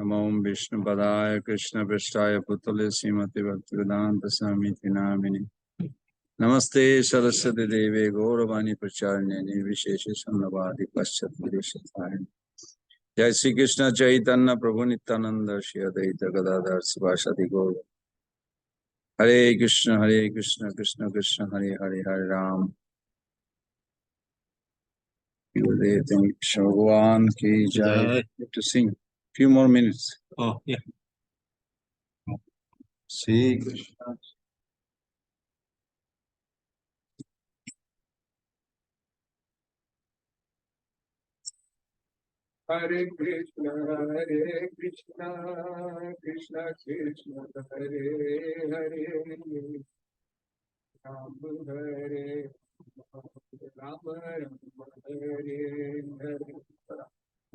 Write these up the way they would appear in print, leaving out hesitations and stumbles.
नमो विष्णुपदाय कृष्णपृष्ठाय भूतले श्रीमते भक्तिवेदांत स्वामिति नामिने नमस्ते सरस्वती देवे गौरवाणी प्रचारिणे विशेष शून्यवादी पश्चात जय श्री कृष्ण चैतन्य प्रभु नित्यानंद श्री अद्वैत गदाधर शिवासादि गौर हरे कृष्ण कृष्ण कृष्ण हरे हरे हरे राम भगवान की जय to sing few more minutes. Oh yeah. Shri Krishna Hare Krishna Krishna Krishna Hare Hare Ram Hare Ram Hare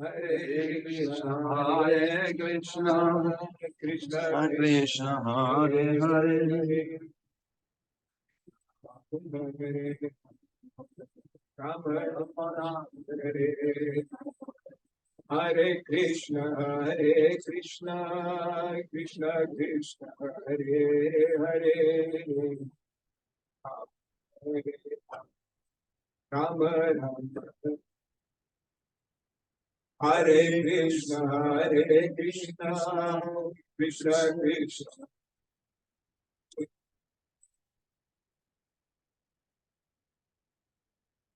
Hare Hare Krishna Krishna Krishna Hare Hare Ram Ram Hare Hare Krishna Krishna Krishna Hare Hare Ram Ram Hare Krishna Krishna Krishna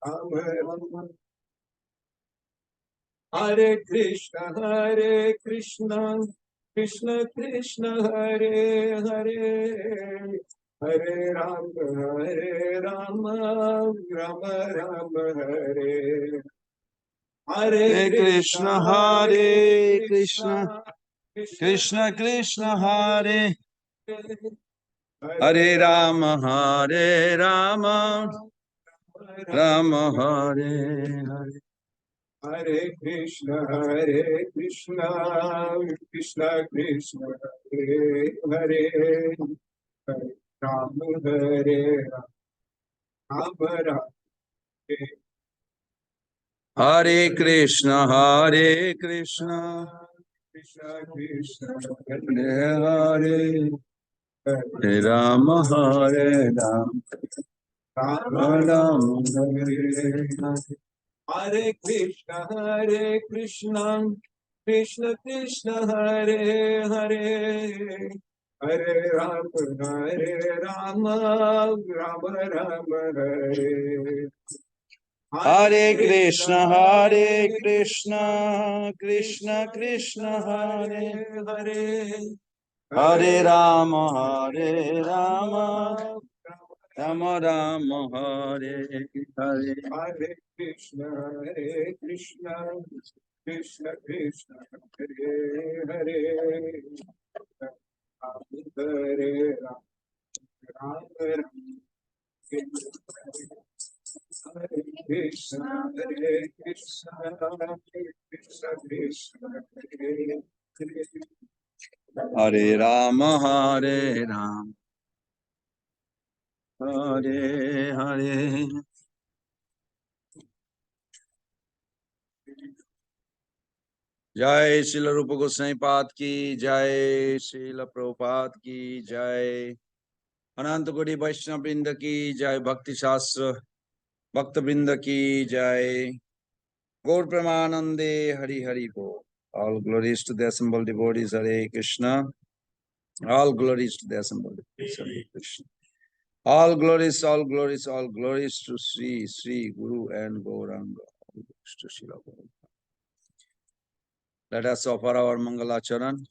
Ram Ram Hare Krishna Krishna Krishna Hare Hare Hare Ram Ram Ram Hare Hare Krishna Krishna Krishna Hare Hare Ram Ram Hare Hare Hare Krishna Krishna Krishna Hare Hare Hare Ram Ram Hare Krishna Krishna Krishna Hare Hare Hare Ram Ram Ram Hare Hare Hare Krishna Krishna Hare Hare Hare Ram Ram Hare Hare Krishna Krishna Krishna Hare Hare Hare Ram Ram Ram Hare Hare Hare Krishna Krishna Krishna Hare Hare Hare Ram Ram Hare Krishna Krishna Krishna Hare Hare Ram Hare हरे जय श्रील रूप गोस्वामी पाद की जय श्रील प्रभुपाद की जय अनंत कोटि वैष्णव वृंद की जय भक्ति शास्त्र भक्त वृंद की जय गौर प्रेमानंदे हरि हरि बोल all glories to the assembled devotees Hare Krishna all glories to the assembled devotees Hare Krishna all glories to Sri Guru and Gauranga all glories to Srila Prabhupada. Let us offer our Mangalacharan.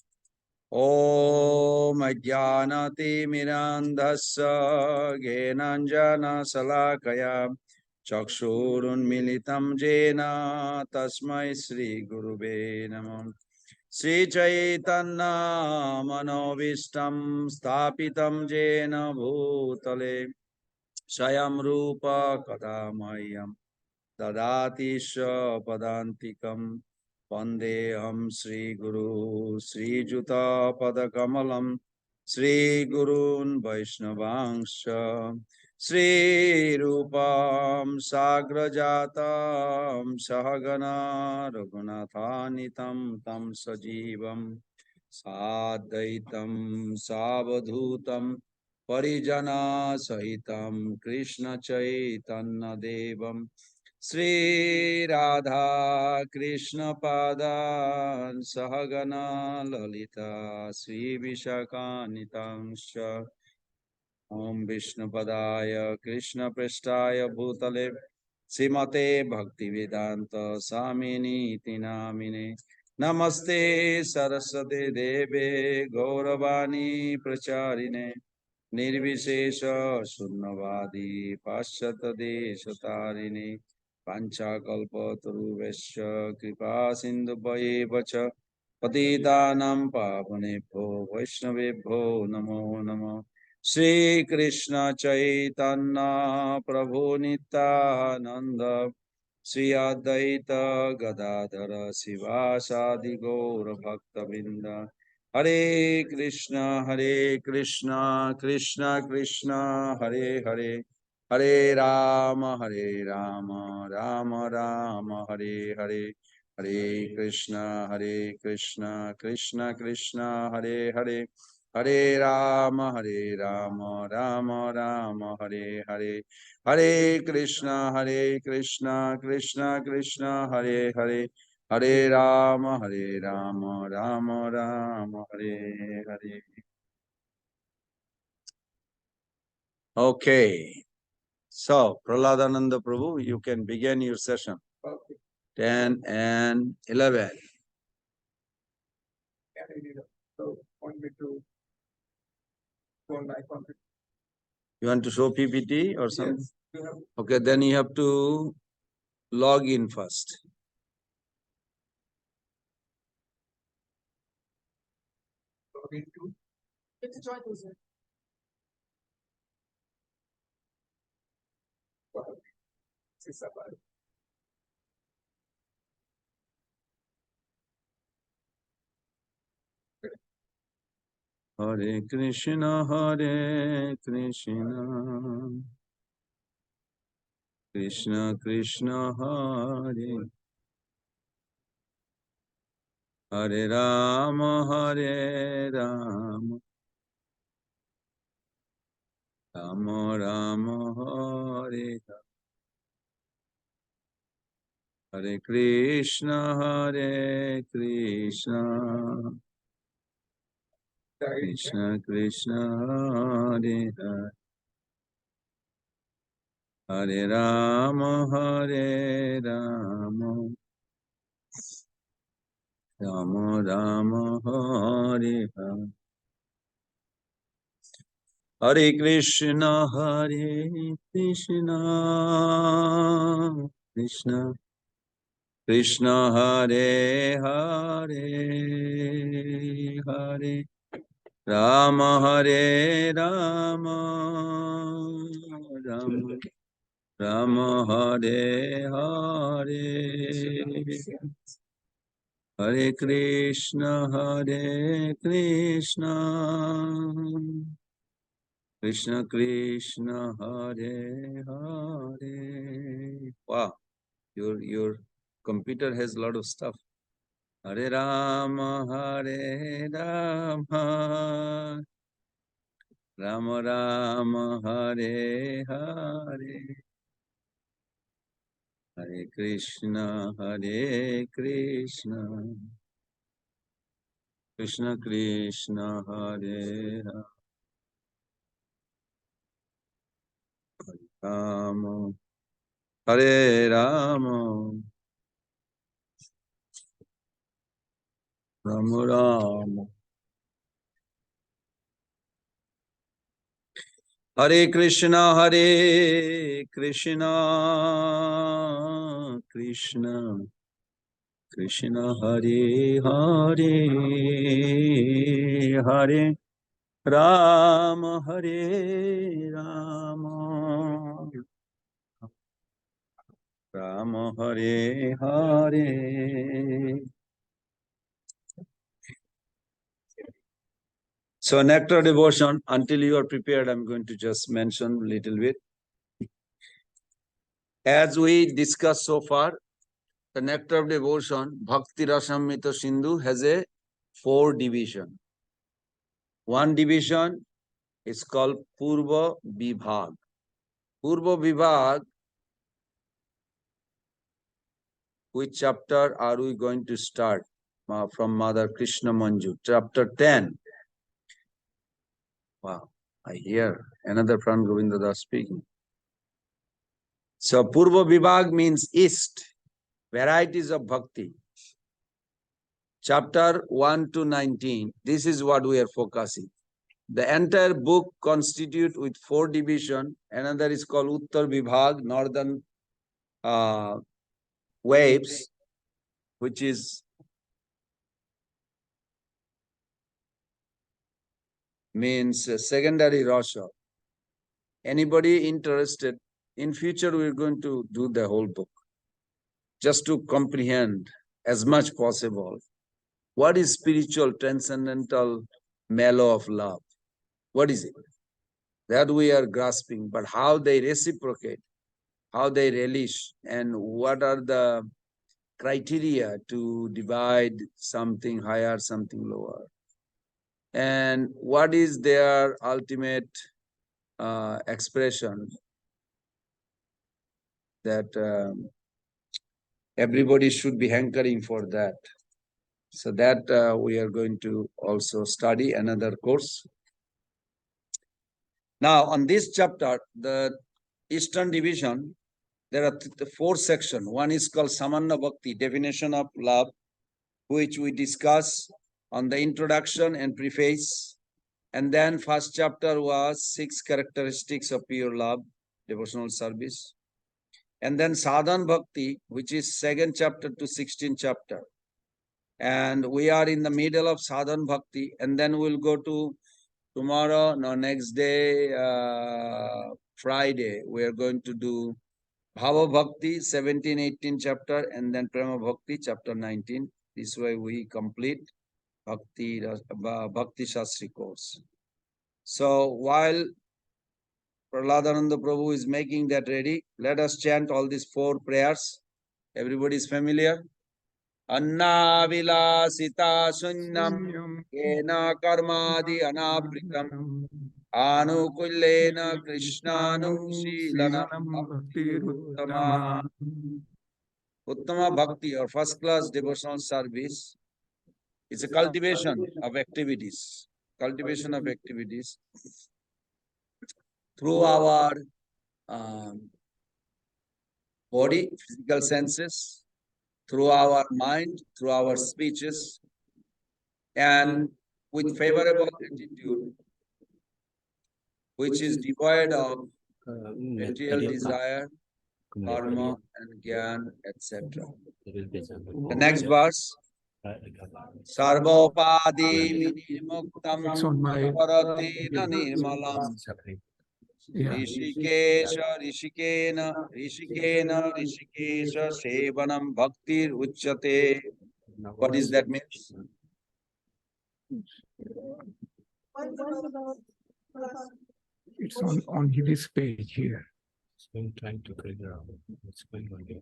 Om Ajnanati Mirandhasya Ghenanjana Salakaya Chakshurun Militam Jena Tasmai Sri Gurube Namah Sri Chaitanya Manovistam Sthapitam Jena Bhutale Swayam Rupa Kadamayam Dadati Padantikam Vandeham Sri Guru Sri Juta Padakamalam Sri Gurun Vaishnavangsha Sri Rupam Sagrajatam Sahagana Raghunathanitam Tam Sajivam Sadaitam Savadhutam Parijana Sahitam Krishna Chaitanya Devam Sri Radha Krishna Padan Sahagana Lalita Sri Vishakanitamsha Om Vishnu Padaya Krishna Prestaya Bhutale Srimate Bhaktivedanta Samini Tinamine Namaste Saraswate Deve Gauravani Pracharine Nirvishesha Sunnavadi Paschata Deshatarine Panchakalpa Taruvesha Kripa Sindhu Bhayevacha Patitanam Pavanebho Vaishnavebho Namo Namo Shri Krishna Chaitanya Prabhu Nityananda Shri Advaita Gadadhara Sivasadi Gaura Bhakta Vrinda Hare Krishna Krishna Krishna Hare Hare Hare Rama Rama Rama Hare Hare Hare Krishna Krishna Krishna Hare Hare Hare Rama Rama Rama Hare Hare Hare Krishna Krishna Krishna Hare Hare Hare Rama Rama Rama Hare Hare. Okay, so Prahladananda Prabhu, you can begin your session. 10 and 11. You want to show PPT or something? Yes. Okay, then you have to log in first. Log into? It's join user. Hare Krishna Krishna Krishna Hare Hare Rama Rama Rama Hare Hare Krishna Krishna Krishna Hare Hare Hare Rama Rama Rama Hare Hare Hare Krishna Krishna Krishna Hare Hare Rama Rama Rama Hare Hare Krishna Krishna Krishna Hare Hare. Wow, your computer has a lot of stuff. Hare Rama Rama Rama Hare Hare Hare Krishna Krishna Krishna Hare Rama Hare Rama Rama Rama Hare Krishna Krishna Krishna Hare Hare Rama Rama Hare Hare. So nectar devotion, until you are prepared, I'm going to just mention a little bit. As we discussed so far, the nectar of devotion, Bhakti Rasamrita Sindhu, has a 4 divisions. One division is called Purva Vibhag. Purva Vibhag, which chapter are we going to start? From Mother Krishna Manju, chapter 10. Wow, I hear another Pran Govinda Das speaking. So Purva Vibhag means east, varieties of bhakti. Chapter 1 to 19, this is what we are focusing. The entire book constitutes with 4 divisions. Another is called Uttar Vibhag, northern waves, which is means secondary rasa. Anybody interested? In future, we're going to do the whole book just to comprehend as much possible what is spiritual, transcendental mellow of love. What is it? That we are grasping, but how they reciprocate, how they relish, and what are the criteria to divide something higher, something lower, and what is their ultimate expression that everybody should be hankering for that. So that we are going to also study another course. Now, on this chapter, the Eastern Division, there are 4 sections. One is called Samanna Bhakti, definition of love, which we discuss on the introduction and preface. And then first chapter was 6 characteristics of pure love, devotional service. And then Sadhan Bhakti, which is 2nd chapter to 16th chapter. And we are in the middle of Sadhan Bhakti. And then we'll go to tomorrow, no, next day, Friday, we are going to do Bhava Bhakti, 17, 18 chapter, and then Prema Bhakti, chapter 19. This way we complete Bhakti Shastri course. So while Prahladananda Prabhu is making that ready, let us chant all these 4 prayers. Everybody is familiar? Anna Vilasita Sunyam Kena Karmadi Anapritam Anukullena Krishnanu Shilanam Bhakti Uttama Bhakti, or first class devotional service, is a cultivation of activities. Cultivation of activities through our body, physical senses, through our mind, through our speeches, and with favorable attitude, which is devoid of material desire, karma, and gyan, etc. The next verse. Sarvopadi vinimuktam paratina nirmalam Rishikesha Sevanam Bhaktir Uchyate. What does that mean? It's on this page here. So I'm trying to figure out what's going on here.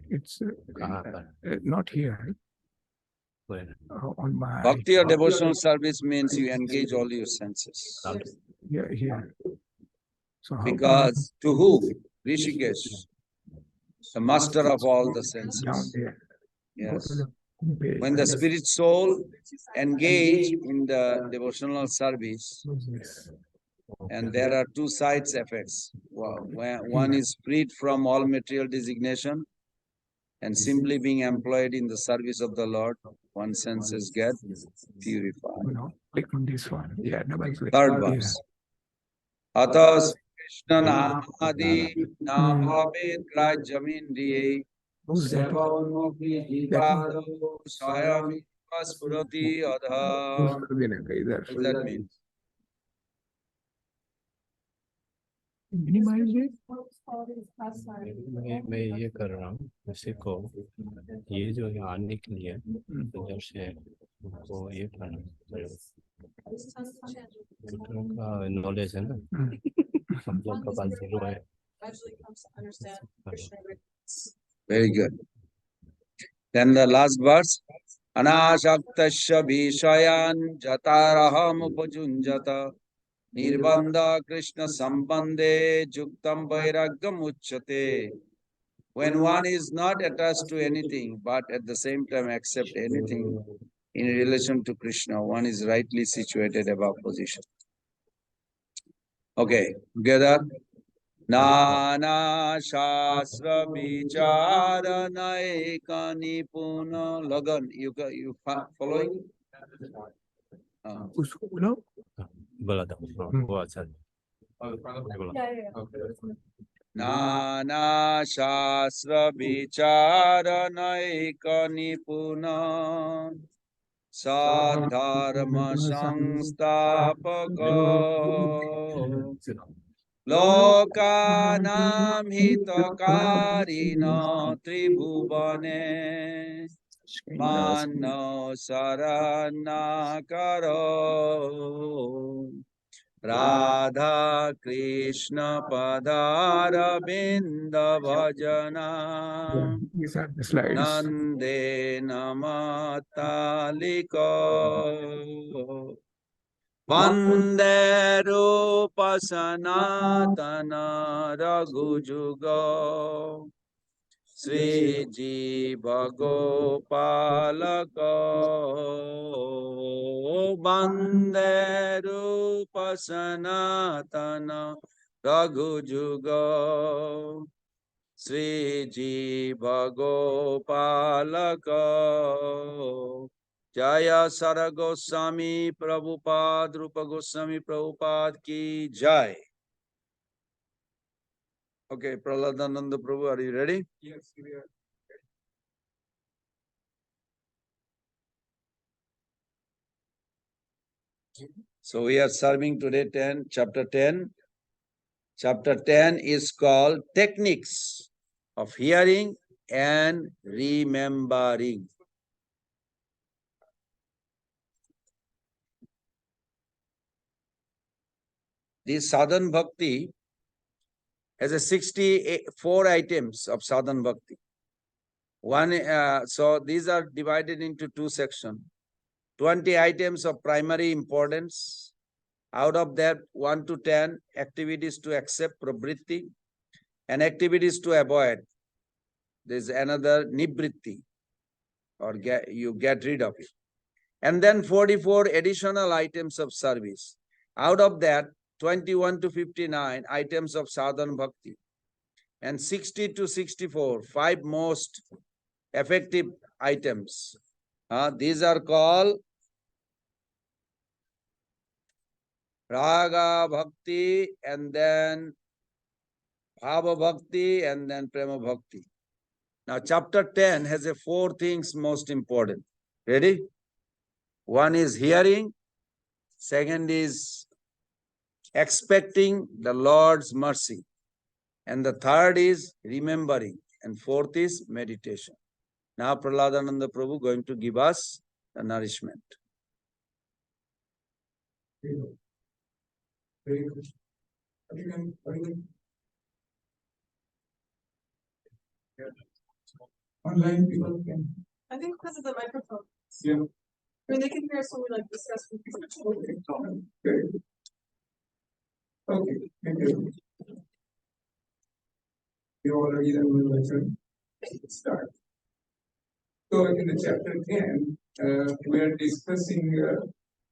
It's not here. On my Bhakti or devotional service means you engage all your senses. here. So how Because to who? Rishikesh, the master of all the senses. down there? Yes. When the spirit soul engage in the devotional service, and there are 2 sides effects. One is freed from all material designation and simply being employed in the service of the Lord, one's senses get purified. No, click on this one. Yeah, double click. 3rd verse. Atas Krishna Namadi Namavid Rajamindriye Who's that? Sevamukipado Swayami Paspurati Adha. What does that mean? Minimize it. मैं ये कर रहा हूँ इसी को ये जो यहाँ आने के लिए जब से वो ये करना का नॉलेज है ना हम लोग का पास 0 है. Very good. Then the last verse. Anasaktasya Vishayan Jataraham Upajunjata Nirbandha Krishna Sambandhe Juktam Vairagam Uchate. When one is not attached to anything, but at the same time accept anything in relation to Krishna, one is rightly situated above position. Okay, together. Nana Shastra Vichara Naika Nipuna Lagan. You following? उसको बोलो बोला था वो अच्छा Nana Shastra Vichara Naika Nipuna Sadharma Samstapaka Lokanam Hitakarina Tribhuvane Mano Saranakaro Radha Krishna Padara Binda Bhajana these are the slides. Nande Namatalika Vande Rupa Sanatana Raghujuga Sri Jiva Gopalaka Vande Rupa Sanatana Raghujuga Sri Jiva Gopalaka Jaya Sara Goswami Prabhupada Rupa Goswami Prabhupada ki Jai. Okay, Prahladananda Prabhu, are you ready? Yes, we are. So we are serving today chapter 10. Chapter 10 is called Techniques of Hearing and Remembering. This sadhan bhakti has a 64 items of sadhan bhakti. So these are divided into two sections. 20 items of primary importance. Out of that, 1 to 10 activities to accept pravritti and activities to avoid. There's another nibritti, or you get rid of it. And then 44 additional items of service. Out of that, 21 to 59 items of sadhan bhakti. And 60 to 64, 5 most effective items. These are called Raga Bhakti, and then Bhava Bhakti, and then Prema Bhakti. Now, chapter 10 has 4 things most important. Ready? One is hearing. Second is expecting the Lord's mercy. And the third is remembering. And fourth is meditation. Now, Prahladananda Prabhu going to give us the nourishment. Very good. Very good. Online people can. I think because of the microphone. Yeah. I mean, they can hear us when we like discuss. Okay. Very good. Okay. Thank you. You already done with the lesson. Let's start. So in the chapter 10, we are discussing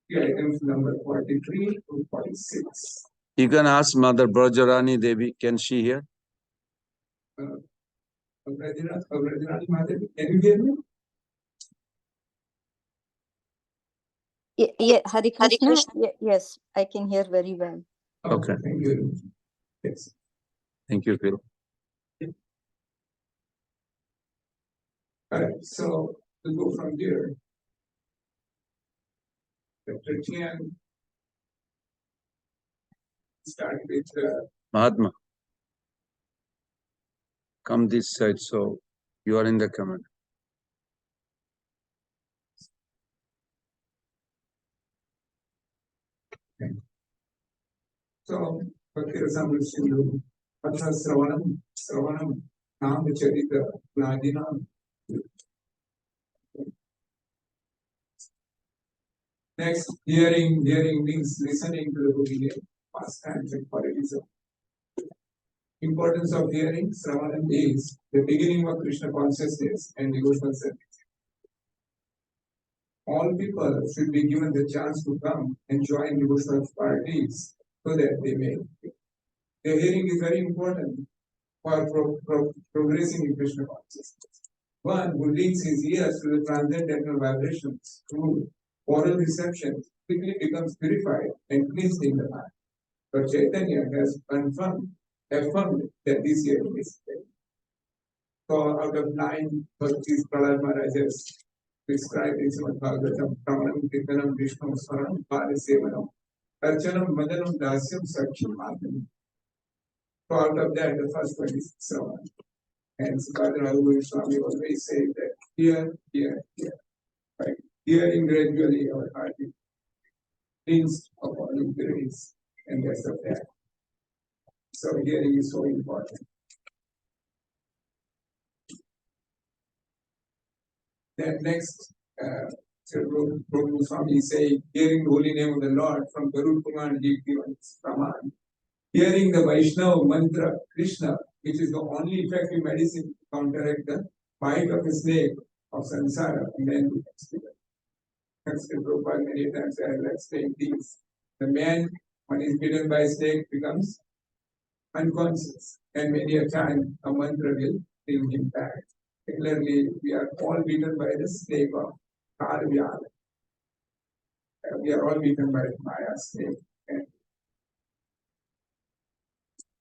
the items number 43 to 46. You can ask Mother Brajarani Devi, can she hear? Can you hear me? Yeah, Hare Krishna. Yes, I can hear very well. Okay. Thank you. Yes. Thank you, Phil. All right, so we'll go from here. Chapter 10. Start with Mahatma, come this side so you are in the comment. so Bhakti Rasamrita Sindhu Sravanam Nam Charita Nadinam. Next, hearing. Hearing means listening to the holy name, pastimes and qualities of. Importance of hearing. Sravanam is the beginning of Krishna consciousness and devotional service. All people should be given the chance to come and join devotional parties so that they may. The hearing is very important for progressing in Krishna consciousness. One who links his ears to the transcendental vibrations through oral reception quickly becomes purified and cleansed in the mind. But Chaitanya has affirmed that this hearing is there. So out of 9 bhaktis, Prahlad Maharaj has prescribed in Srimad Bhagavatam, Pramanam, Kirtanam, Vishnu, Swaram, Parisevanam, Archanam, Madanam, Dasyam, Saksham, Madhanam. So out of that, the first one is Sravan. And Sikadra Raghuvi Swami always say that hear. Right? Hearing gradually our heart is cleansed of all impurities and rest of that. So hearing is so important. Then next, Prabhu Swami say, hearing the holy name of the Lord from Garud Puran given Praman. Hearing the Vaishnava mantra Krishna, which is the only effective medicine to counteract the bite of a snake of samsara, and then becomes bigger. That's the Prabhupada many times I have explained these. The man, when is bitten by a snake, becomes unconscious, and many a time a mantra will bring him back. Similarly, we are all beaten by the snake of Karvyala. We are all beaten by Maya snake. And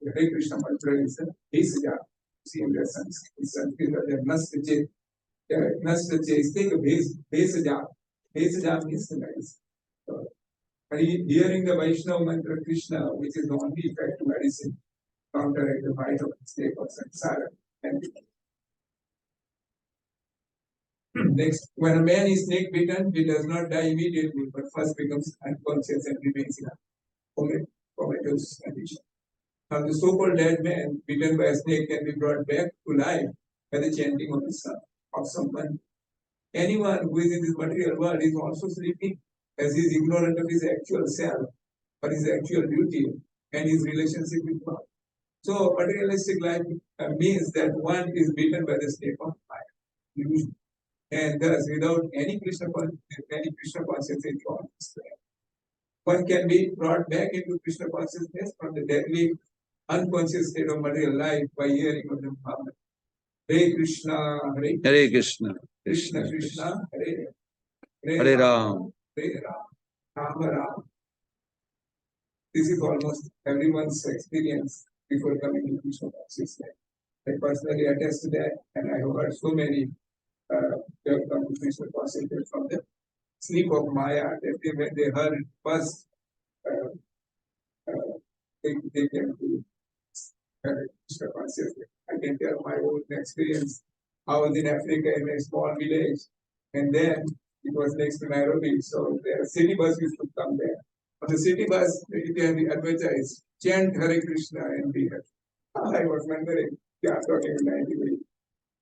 the Hare Krishna mantra is a Bhesaja. See in the Sanskrit, there must be Bhesaja. Bhesaja means the medicine. So, hearing the Vaishnava mantra Krishna, which is the only effective medicine, counteract the bite of the snake of samsara. And next, when a man is snake bitten, he does not die immediately, but first becomes unconscious and remains in a comatose condition. Now, the so-called dead man bitten by a snake can be brought back to life by the chanting of the son of someone. Anyone who is in this material world is also sleeping, as he is ignorant of his actual self, or his actual duty, and his relationship with God. So, materialistic life means that one is bitten by the snake of fire. And thus, without any Krishna consciousness, one can be brought back into Krishna consciousness from the deadly, unconscious state of material life by hearing of the Mahamana. Hare Krishna, Hare Krishna, Krishna Krishna, Hare Ram, Hare Ram, Ram Ram. This is almost everyone's experience before coming to Krishna consciousness. I personally attest to that, and I have heard so many they have come to Krishna consciousness from the sleep of Maya, that when they heard first, they came to Krishna consciousness. I can tell my own experience. I was in Africa in a small village, and then it was next to Nairobi, so the city bus used to come there. On the city bus, they advertised, chant Hare Krishna and be happy. I was wondering, they are talking in 90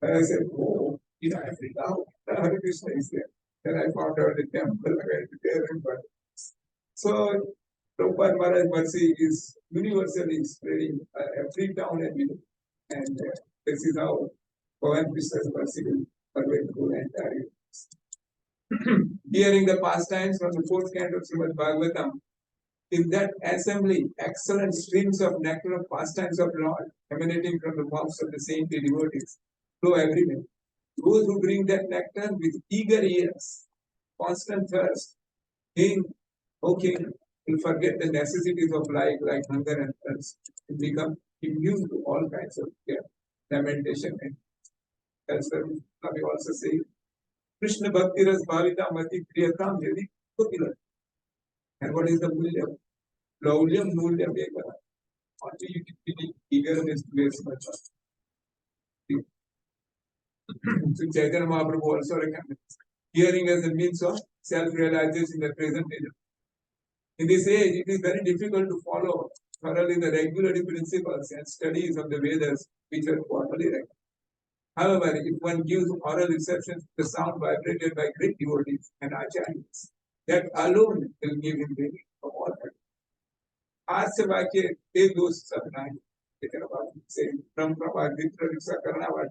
and I said, oh, in Africa, Hare Krishna is there. Then I found out the temple where there and but. So, Prabhupada Maharaj Mercy is universally spreading every town and village. And this is how Bhavan Krishna's mercy will pervade through the entire universe. Hearing the pastimes from the 4th canto of Srimad Bhagavatam, in that assembly, excellent streams of nectar of pastimes of Lord emanating from the mouths of the saintly devotees flow everywhere. Those who drink that nectar with eager ears, constant thirst, King, O King, will forget the necessities of life like hunger and thirst, and become immune to all kinds of fear, lamentation, and that's why we also say, Krishna Bhakti Rasamrita Sindhu Nectar. And what is the Mulyam? Laulyam, Mulyam, Ekara. Only you can be eagerness to raise much. So Chaitanya Mahaprabhu also recommends hearing as a means of self-realization in the present age. In this age, it is very difficult to follow thoroughly the regulatory principles and studies of the Vedas which are formally recognized. However, if one gives oral reception to the sound vibrated by great devotees and acharyas, That alone will give him relief from all that. आज से बाकी एक दोस्त सब नहीं लेकिन अब से परंपरा वितरण रिक्शा करना वाला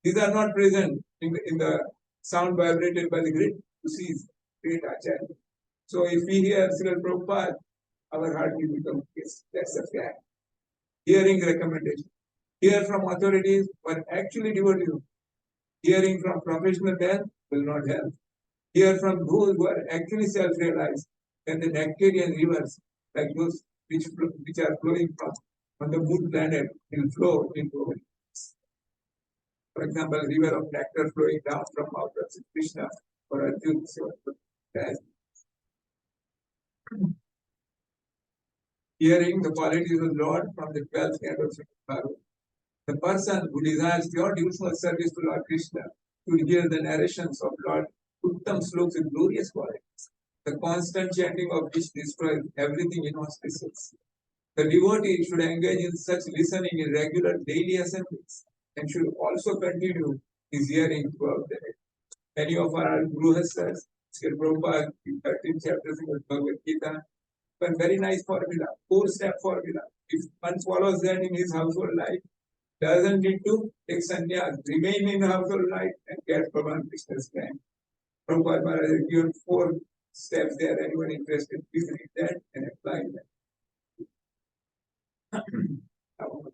these are not present in the sound vibrated by the grid to see great acharya. So if we hear Srila Prabhupada, our heart will become peace. That's a fact. Hearing recommendation. Hear from authorities, but actually devotees. Hearing from professional men will not help. Hear from those who are actually self-realized, and the nectarian rivers, like those which are flowing from on the moon planet, will flow into our lives. For example, river of nectar flowing down from mouth of Krishna or Arjuna. Hearing the qualities of the Lord from the 12th canto of Bhagavad. The person who desires pure devotional service to Lord Krishna should hear the narrations of Lord Uttam sloks with glorious qualities, the constant chanting of which destroys everything inauspicious. The devotee should engage in such listening in regular daily assemblies and should also continue his hearing throughout the day. Many of our Gruhastas, Sri Prabhupada, in 13 chapters in the Bhagavad Gita, one very nice formula, 4-step formula. If one follows that in his household life, doesn't need to take sannyas, remain in the household life and get Bhagavan Krishna's plan. Prabhupada Maharaj has given 4 steps there. Anyone interested, please read that and apply that.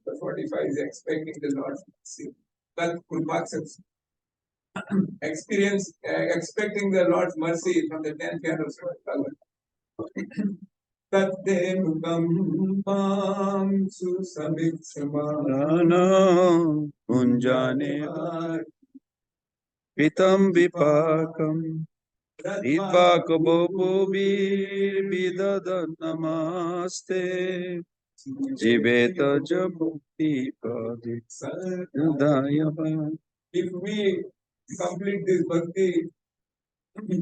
The 45 is expecting the Lord's mercy. But Kurpaksas, expecting the Lord's mercy from the 10 candles of Bhagavan. Tatte pam Nana Punjane Pitam Vipakam Vipakabobi Vidada Namaste Jiveta Jabukti Padi Sadayava. If we complete this Bhakti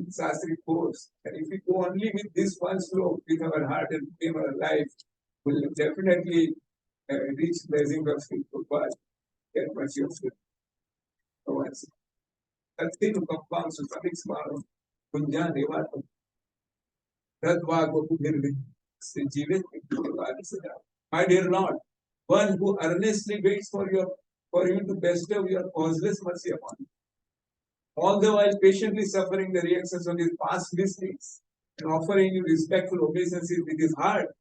Sastri course, and if we go only with this one slope with our heart and with our life, we'll definitely reach blessing of Sri Prabhupada, get mercy of Sri Prabhupada. Tatti to Kampam Sutamik Smaram, Punjan Devatam, Radva Gopu Nirvin, Sri Jivit, my dear Lord, one who earnestly waits for you to bestow your causeless mercy upon you, all the while patiently suffering the reactions of his past mistakes and offering you respectful obeisances with his heart,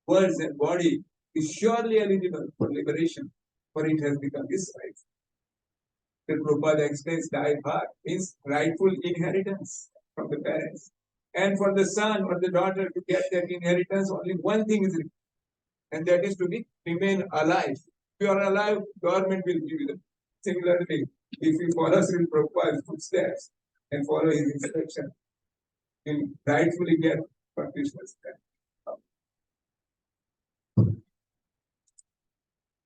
words, and body, is surely eligible for liberation, for it has become his right. The Prabhupada explains Daibhag means rightful inheritance from the parents. And for the son or the daughter to get that inheritance, only one thing is required, and that is to remain alive. If you are alive, government will give you them. Similarly, if you follow Sri Prabhupada's footsteps and follow his instruction, you will rightfully get what Krishna's plan.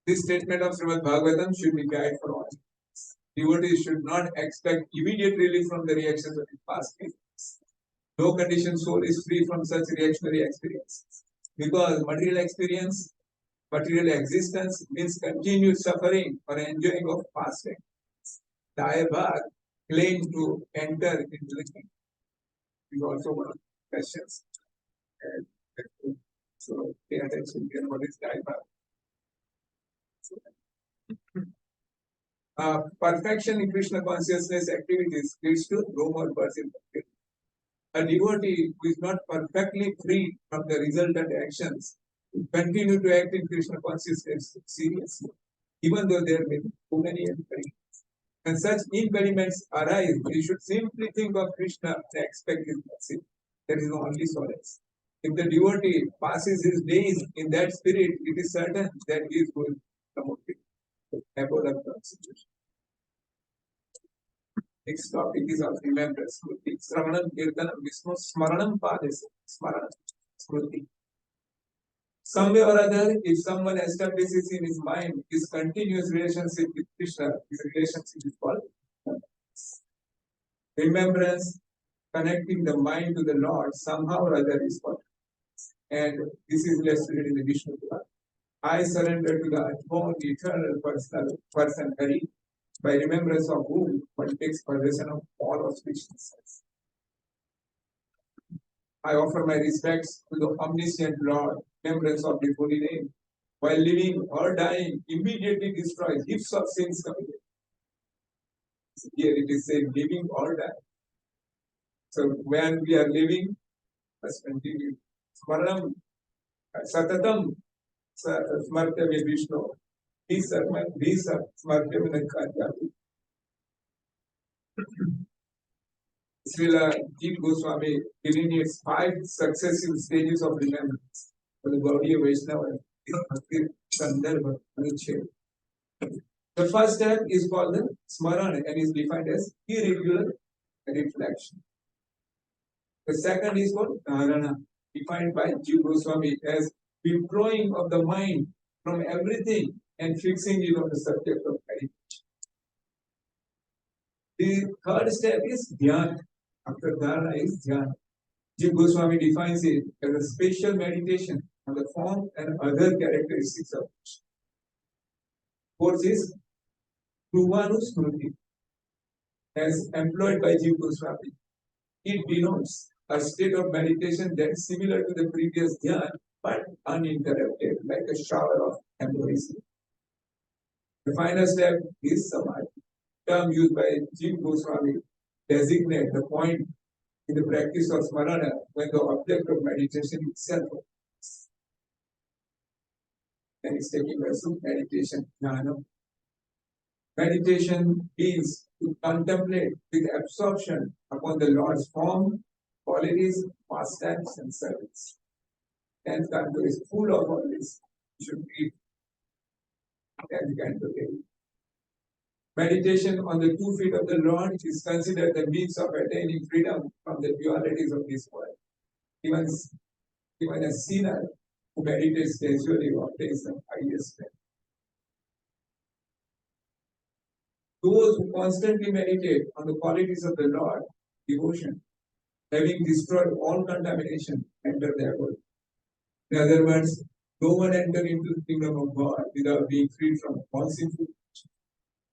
This statement of Srimad Bhagavatam should be guide for all. Devotees should not expect immediate relief from the reactions of the past mistakes. No conditioned soul is free from such reactionary experiences. Because material experience, material existence means continued suffering or enjoying of past things. The Ayabhag claims to enter into the kingdom. Is also one of the questions. So pay attention here. What is the Ayabhag? Perfection in Krishna consciousness activities leads to no more birth in the A devotee who is not perfectly free from the resultant actions will continue to act in Krishna consciousness seriously, even though there may be too many impediments. When such impediments arise, we should simply think of Krishna and expect his mercy. That is the only solace. If the devotee passes his days in that spirit, it is certain that he is going to come up with above the situation. Next topic is of remembrance. Sravanam Kirtanam Vishnu Smaranam Padesa. Smaranam Smriti. Some way or other, if someone establishes in his mind his continuous relationship with Krishna, his relationship is called remembrance, connecting the mind to the Lord somehow or other is called. And this is illustrated in the Vishnu Purana. I surrender to the unknown eternal person Hari, by remembrance of whom one takes possession of all auspicious. I offer my respects to the omniscient Lord, remembrance of the holy name. While living or dying, immediately destroys heaps of sins committed. Here it is said, living or dying. So when we are living, let's continue. Smaranam, Satatam, Smartya Vishnu. These are Smartya Vinakatya. Srila Jeev Goswami delineates 5 successive stages of remembrance for the body of Vaishnava. The first step is called the Smarana and is defined as irregular reflection. The second is called Dharana, defined by Jeev Goswami as withdrawing of the mind from everything and fixing it on the subject of meditation. The third step is Dhyana. After Dharana is Dhyana. Jeev Goswami defines it as a spatial meditation on the form and other characteristics of it. Fourth is Pruvanusmriti, as employed by Jeev Goswami. It denotes a state of meditation that is similar to the previous dhyana but uninterrupted, like a shower of ambrosia. The final step is samadhi, term used by Jeev Goswami designate the point in the practice of smarana when the object of meditation itself is. Then it's taking us to meditation, jnana. Meditation means to contemplate with absorption upon the Lord's form, qualities, pastimes, and service. And Kanto is full of all this. You should read and Kanto daily. Meditation on the 2 feet of the Lord is considered the means of attaining freedom from the dualities of this world. Even a sinner who meditates casually obtains the highest strength. Those who constantly meditate on the qualities of the Lord, devotion, having destroyed all contamination, enter their world. In other words, no one enters into the kingdom of God without being freed from all sinful reactions.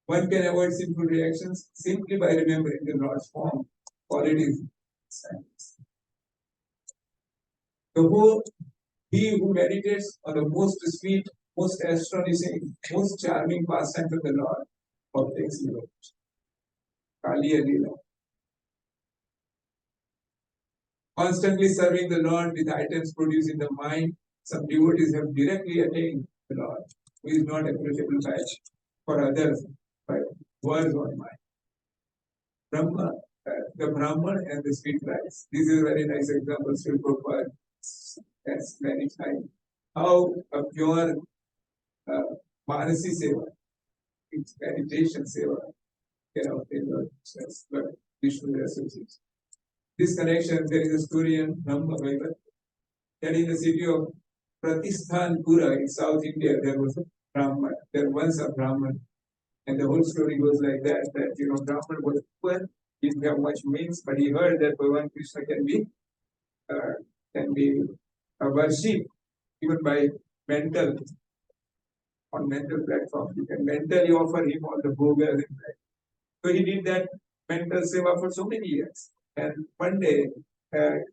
One can avoid sinful reactions simply by remembering the Lord's form, qualities, and he who meditates on the most sweet, most astonishing, most charming pastime of the Lord obtains liberation. Kaliya Leela. Constantly serving the Lord with items produced in the mind, some devotees have directly attained the Lord, who is not approachable by for others by words or mind. Brahma, the Brahman and the sweet rice. This is a very nice example, Sri Prabhupada has clarified how a pure Manasi Seva, it's meditation Seva, can obtain the Vishnu association. This connection, there is a story in Brahma Bible that in the city of Pratisthanpura in South India, there was a Brahman. There was a Brahman. And the whole story goes like that, Brahman was poor, he didn't have much means, but he heard that Bhagavan Krishna can be worshipped even by on mental platform. You can mentally offer him all the bhogas and that. So he did that mental seva for so many years. And one day,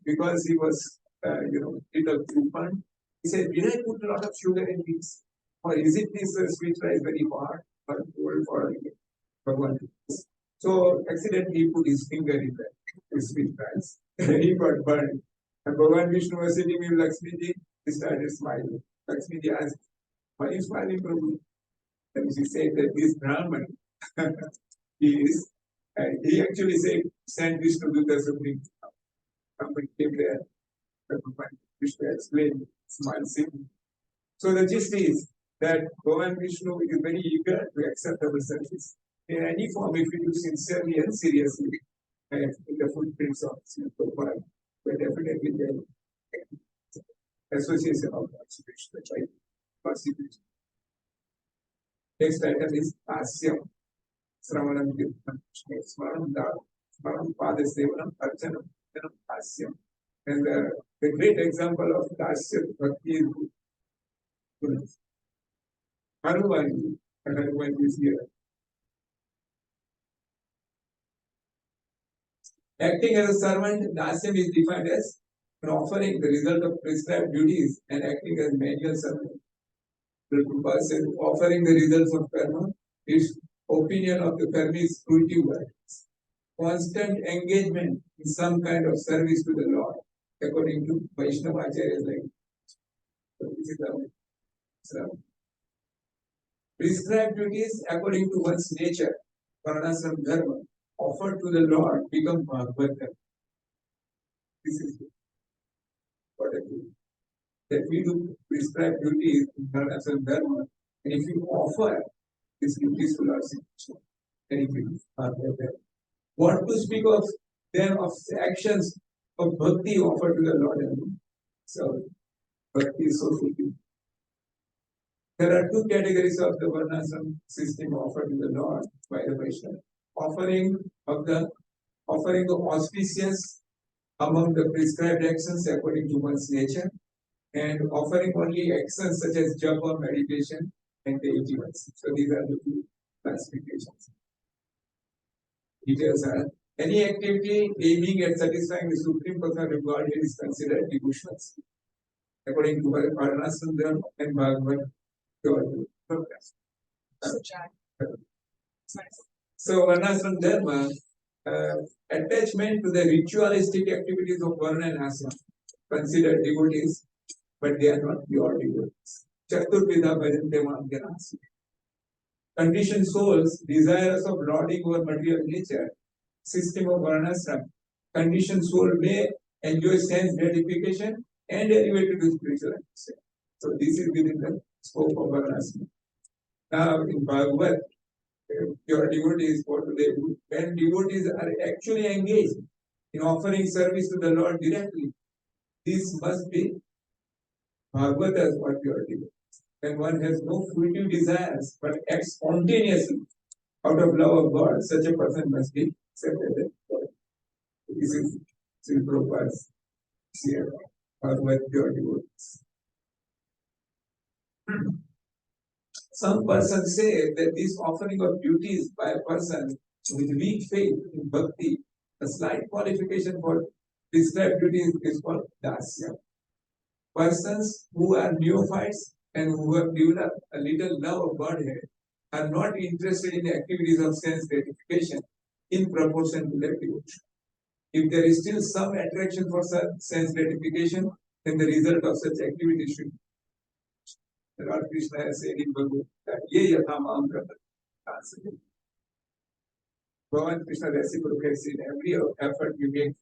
because he was, little too fun, he said, did I put a lot of sugar in this? Or is it this sweet rice very hard or cold for Bhagavan? So accidentally he put his finger in the sweet rice. He got burned. And Bhagavan Vishnu was sitting with Lakshmiji. He started smiling. Lakshmiji asked, why are you smiling, Prabhu? And she said that this Brahman, he actually said, sent Vishnu to the Supreme. Somebody came there. Vishnu explained, smile, sing. So the gist is that Bhagavan Vishnu is very eager to accept our service in any form if we do sincerely and seriously. And in the footprints of Sri Prabhupada, we're definitely there. Association of Vishnu, right? Next item is Asyam. Sravanam Kirtan, Smaranam Dal, Smaranam Padasevanam, Archanam, Asyam. And the great example of Dasya Bhakti is Hanuman. Hanuman is here. Acting as a servant, Dasyam is defined as and offering the result of prescribed duties and acting as manual servant. The Prabhupada said, offering the results of karma, its opinion of the karma is fruitive work. Constant engagement in some kind of service to the Lord, according to Vaishnava Acharyas like. So this is the prescribed duties according to one's nature, varnasam dharma, offered to the Lord become Bhagavata. This is what I do. That we do prescribed duties in varnasam dharma, and if you offer these duties to Lord Krishna, then it will be Bhagavata. What to speak of them of actions of bhakti offered to the Lord? So bhakti is so fulfilling. There are two categories of the varnasam system offered to the Lord by the Vaishnava. Offering the auspicious among the prescribed actions according to one's nature, and offering only actions such as japa, meditation, and deity worship. So these are the two classifications. Details are any activity aiming at satisfying the supreme person of God is considered devotional, according to Varnasam and Bhagavad. So Varnasam Dharma, attachment to the ritualistic activities of Varna and Asana, considered devotees, but they are not pure devotees. Chaturvidha Bhajante Manganasi. Conditioned souls, desirous of lording over material nature, system of Varnasam, conditioned soul may enjoy sense gratification and elevated to spiritual understanding. So this is within the scope of Varnasam. Now in Bhagavad, your devotees, what do they do? When devotees are actually engaged in offering service to the Lord directly, this must be Bhagavatas what you are doing. When one has no fruitive desires but acts spontaneously out of love of God, such a person must be accepted. This is Sri Prabhupada's here, Bhagavad pure devotees. Some persons say that this offering of duties by a person with weak faith in bhakti, a slight qualification for prescribed duties is called dasya. Persons who are neophytes and who have developed a little love of Godhead are not interested in the activities of sense gratification in proportion to their devotion. If there is still some attraction for such sense gratification, then the result of such activity should be. Lord Krishna has said in Bhagavad that ye yatha maam prapadam. Bhagavan Krishna reciprocates in every effort we make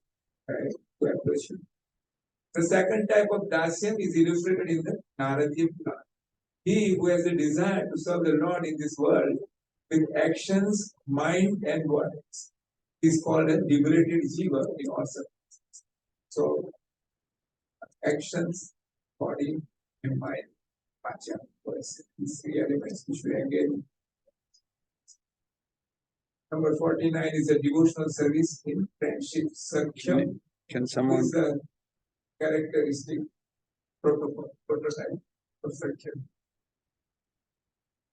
to approach him. The second type of dasyam is illustrated in the Naradiya Purana. He who has a desire to serve the Lord in this world with actions, mind, and bodies is called a liberated jiva in all circumstances. So, actions, body, and mind. These three elements which we engage in. Number 49 is a devotional service in friendship. Saksham Can someone is a characteristic prototype of Saksham.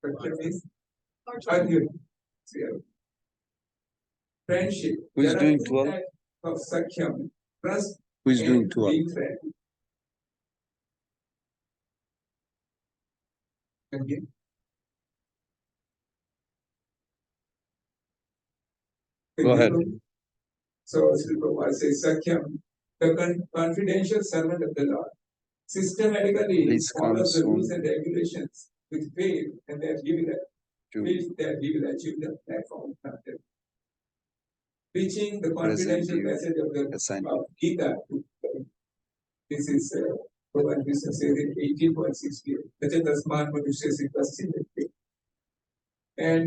Saksham is Arjun. Friendship. Who is There are doing two 12? types of Saksham. Trust Who is and doing 12? being friend. Okay. Go ahead. So Sri Prabhupada says Sakhyam, the confidential servant of the Lord, systematically Please come follows the rules soon. and regulations with faith, and they he To will achieve the platform. Preaching the present confidential you message of the assignment. Gita. This is Prabhupada Krishna says in 18.68. Tasman Manushya Siddhasya. And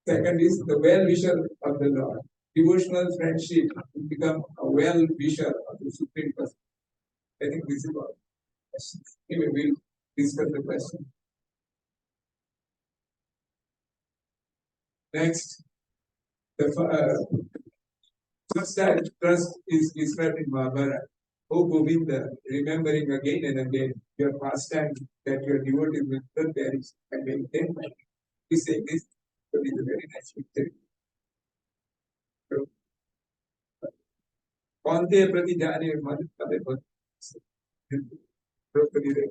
second is the well-wisher of the Lord. Devotional friendship will become a well-wisher of the Supreme Person. I think this is all. Anyway, we'll discuss the question. Next, the first time trust is described in Mahabharata. O Govinda, remembering again and again your pastime that your devotees will not perish and maintain. We say this, but it's a very nice picture. Kaunteya prati jane madh kade Draupadi re.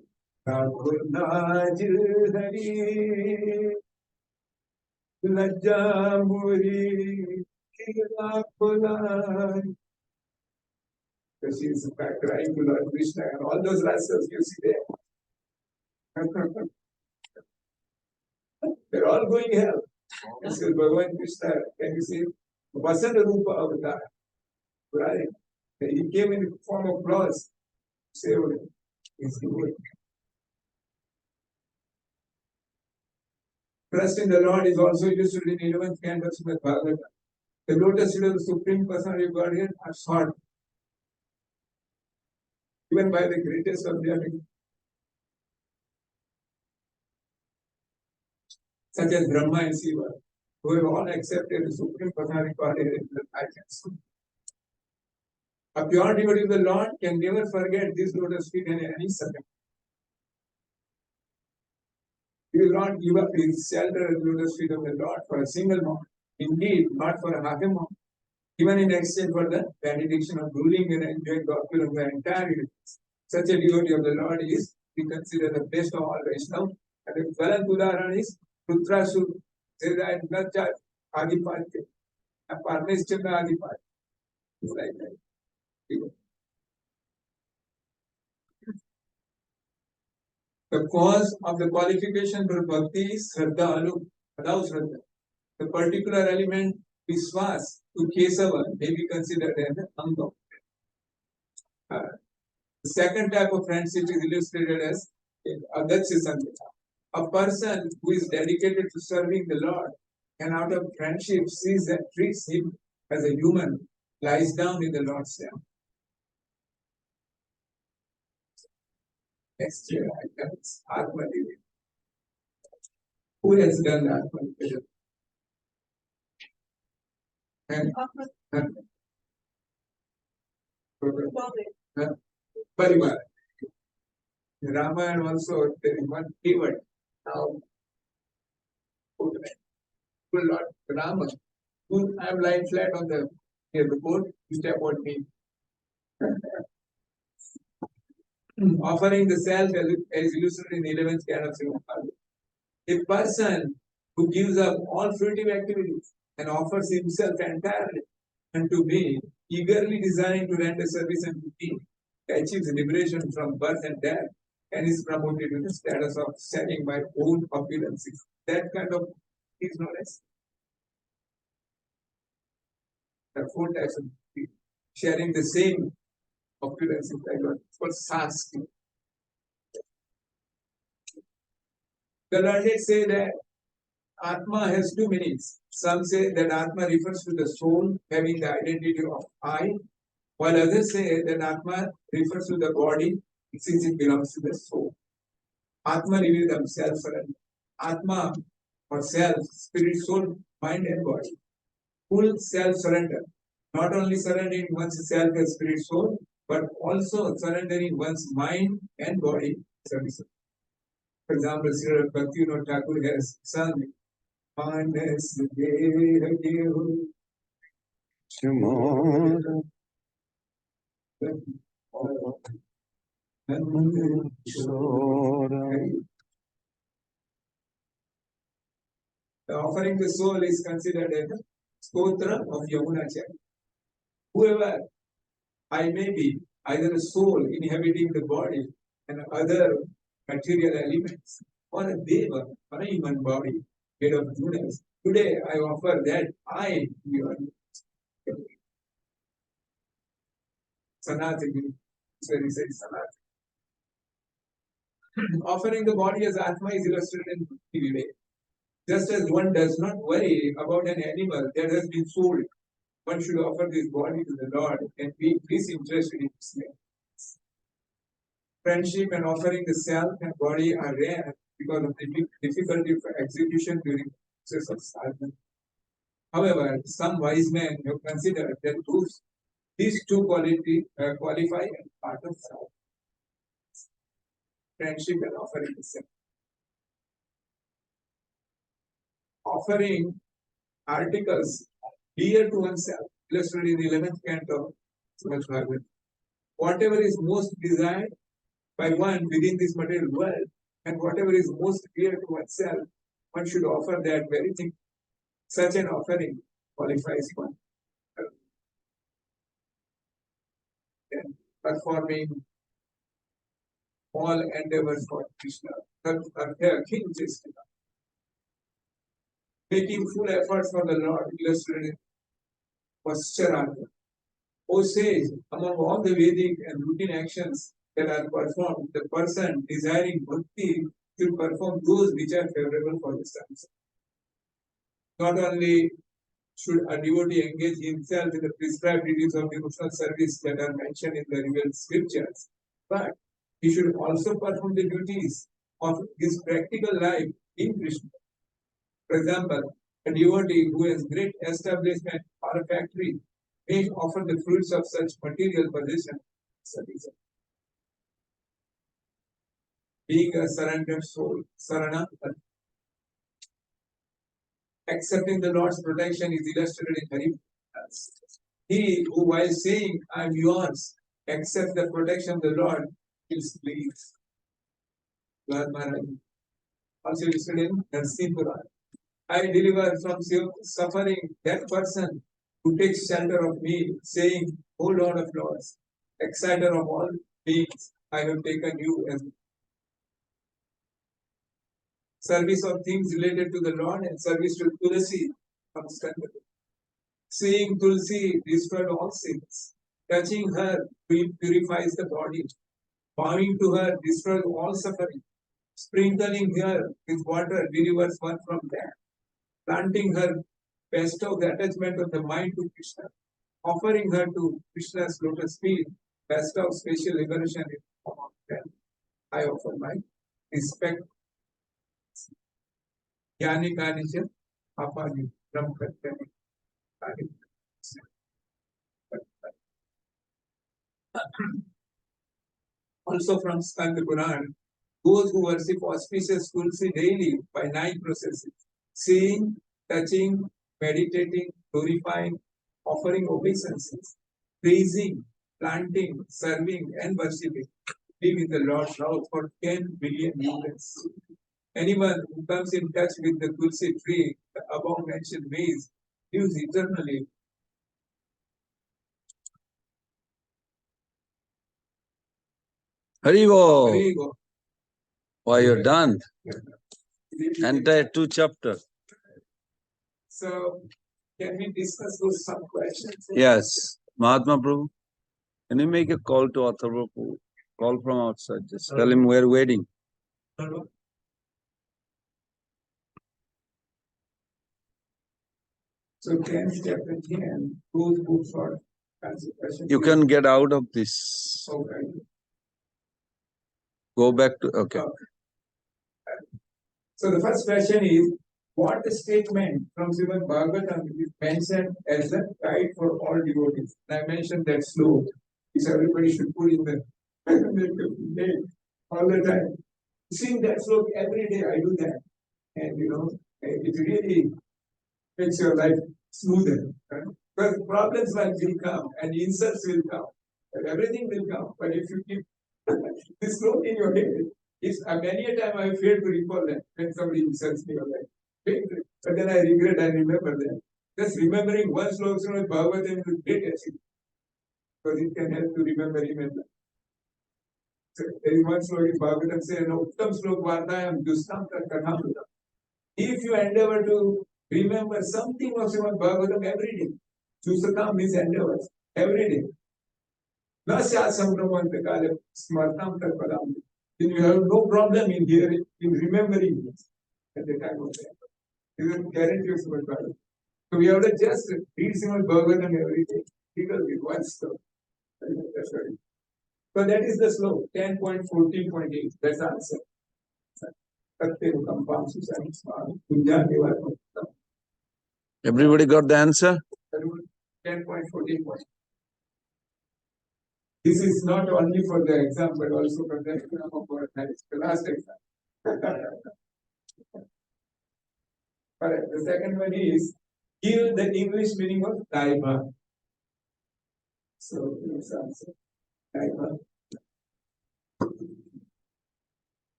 Raj hari lajja muri kila pulai. So she is crying to Lord Krishna and all those rascals you see there. They're all going hell. And so Bhagavan Krishna, can you see? Vasanta Rupa Avatar. Right? He came in the form of flowers. Save him. He's good. Trust in the Lord is also used in 11th canto of Srimad Bhagavatam. The lotus feet of the Supreme Personality of Godhead are sought even by the greatest of their such as Brahma and Shiva, who have all accepted the Supreme Personality of Godhead in the likeness. A pure devotee of the Lord can never forget this lotus feet in any second. He will not give up his shelter at the lotus feet of the Lord for a single moment. Indeed, not for a half a moment. Even in exchange for the benediction of ruling and enjoying the appeal of the entire universe. Such a devotee of the Lord is, we consider the best of all Vaishnavas. And the Valan Udaharan is Putrasu, Zeda and Nacha Adipatya, and Parneshchanda Adipatya. It's like that. The cause of the qualification for bhakti is Shraddha Allow Shraddha. The particular element Viswas to Kesava may be considered as an Anga. The second type of friendship is illustrated as Adatsisandita. A person who is dedicated to serving the Lord and out of friendship sees and treats him as a human, lies down in the Lord's lap. Next year, I can Atma Devi. Who has done Atma Devi? And Parivar. Ramayana also there is one keyword. Now, Lord Rama, who I am lying flat on the near the board, you step on me. Offering the self as illustrated in 11th canto of Srimad Bhagavatam. A person who gives up all fruitive activities and offers himself entirely unto me, eagerly desiring to render service unto me, achieves liberation from birth and death, and is promoted to the status of setting my own opulences. That kind of is known as the four types of people sharing the same opulences like God. It's called Sanskrit. The learned say that Atma has two meanings. Some say that Atma refers to the soul having the identity of I, while others say that Atma refers to the body since it belongs to the soul. Atma reveals themselves surrender. Atma or self, spirit, soul, mind and body. Full self-surrender. Not only surrendering one's self as spirit, soul, but also surrendering one's mind and body service. For example, Sri Bhakti Thakur has sung Manas Dehagehu Shimon. The offering the soul is considered a stotra of Yamunacharya. Whoever I may be, either a soul inhabiting the body and other material elements, or a deva, or a human body made of goodness. Today I offer that I be your Sanatini. So he says Sanatini. Offering the body as Atma is illustrated in Vivek. Just as one does not worry about an animal that has been sold, one should offer this body to the Lord and be disinterested in his name. Friendship and offering the self and body are rare because of the difficulty for execution during the process of sadhana. However, some wise men have considered that these two qualify as part of sadhana. Friendship and offering the self. Offering articles dear to oneself, illustrated in the 11th canto, Srimad Bhagavatam. Whatever is most desired by one within this material world, and whatever is most dear to oneself, one should offer that very thing. Such an offering qualifies one. Then performing all endeavors for Krishna, King Krishna, making full efforts for the Lord, illustrated Pascharanga. O sage, among all the Vedic and routine actions that are performed, the person desiring bhakti should perform those which are favorable for the senses. Not only should a devotee engage himself in the prescribed duties of devotional service that are mentioned in the revealed scriptures, but he should also perform the duties of his practical life in Krishna. For example, a devotee who has great establishment or a factory may offer the fruits of such material possession. Being a surrendered soul, sarana, accepting the Lord's protection is illustrated in Hari. He who, while saying, I am yours, accepts the protection of the Lord, feels pleased. Lord Maharaj. Also listed in Narsimha. I deliver from suffering that person who takes shelter of me, saying, O Lord of Lords, exciter of all beings, I have taken you as service of things related to the Lord and service to Tulsi comes together. Seeing Tulsi destroyed all sins, touching her purifies the body, bowing to her destroys all suffering, sprinkling her with water delivers one from death, planting her bestows the attachment of the mind to Krishna, offering her to Krishna's lotus feet, bestows special liberation in the form of death. I offer my respect. Jnani Kanisha, Apani, Ram Katyani, also from Skanda Puran, those who worship auspicious Tulsi daily by 9 processes, seeing, touching, meditating, glorifying, offering obeisances, praising, planting, serving, and worshipping, live in the Lord's house for 10 billion years. Anyone who comes in touch with the Tulsi tree, the above mentioned ways, lives eternally. Haribo, Very good. why you're done? Entire 2 chapters. So, can we discuss those some questions? Yes, Mahatma Prabhu, can you make a call to Atharva Prabhu? Call from outside. Just tell him we're waiting. So 10 chapter 10, those books are concentration. You can get out of this. Okay. Go back to, okay. So the first question is, what the statement from Srimad Bhagavatam is mentioned as a guide for all devotees? And I mentioned that slope, which everybody should put in the day all the time. Seeing that slope every day, I do that. And it really makes your life smoother. Right? Because problems will come and insults will come. And everything will come. But if you keep this slope in your head, many a time I fail to recall that when somebody insults me or like. But then I regret I remember that. Just remembering one sloka from Bhagavatam is a great achievement. Because it can help to remember. So there is one sloka in Bhagavatam says, Uttam slok vardayam dustam katham. If you endeavor to remember something of Srimad Bhagavatam every day, Chusakam means endeavors every day. Nasya sambramanta kala smartam tarpadam. Then you have no problem in hearing, in remembering this at the time of death. You will guarantee of Srimad Bhagavatam. So we have to just read Srimad Bhagavatam every day. Because it one slow. That's right. So that is the slow, 10.14.8. That's the answer. Everybody got the answer? 10.14. This is not only for the exam, but also for the exam of our the last exam. Correct. The second one is give the English meaning of Daiva. So let's answer. Right.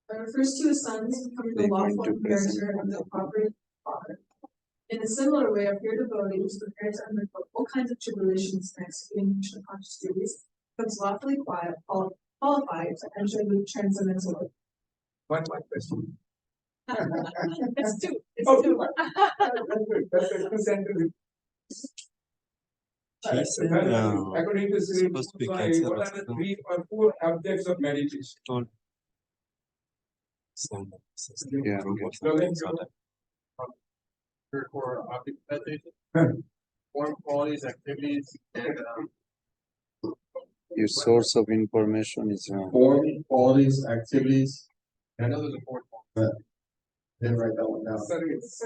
Refers to his sons becoming the They're going lawful to present. inheritor of the appropriate father. In a similar way, a pure devotee who is prepared to undergo all kinds of tribulations and executing Krishna conscious duties becomes lawfully qualified to enter the transcendental life. One more question. It's two. It's Oh, two. That's a two sentence. He said, According to Sri supposed to be Goswami, cancer what are the hospital. 3 or 4 objects of meditation? Yeah, For object meditation, Huh. form qualities, activities, and Your source of information is wrong. form qualities, activities. I know there's a fourth one. Didn't write that one down. Service.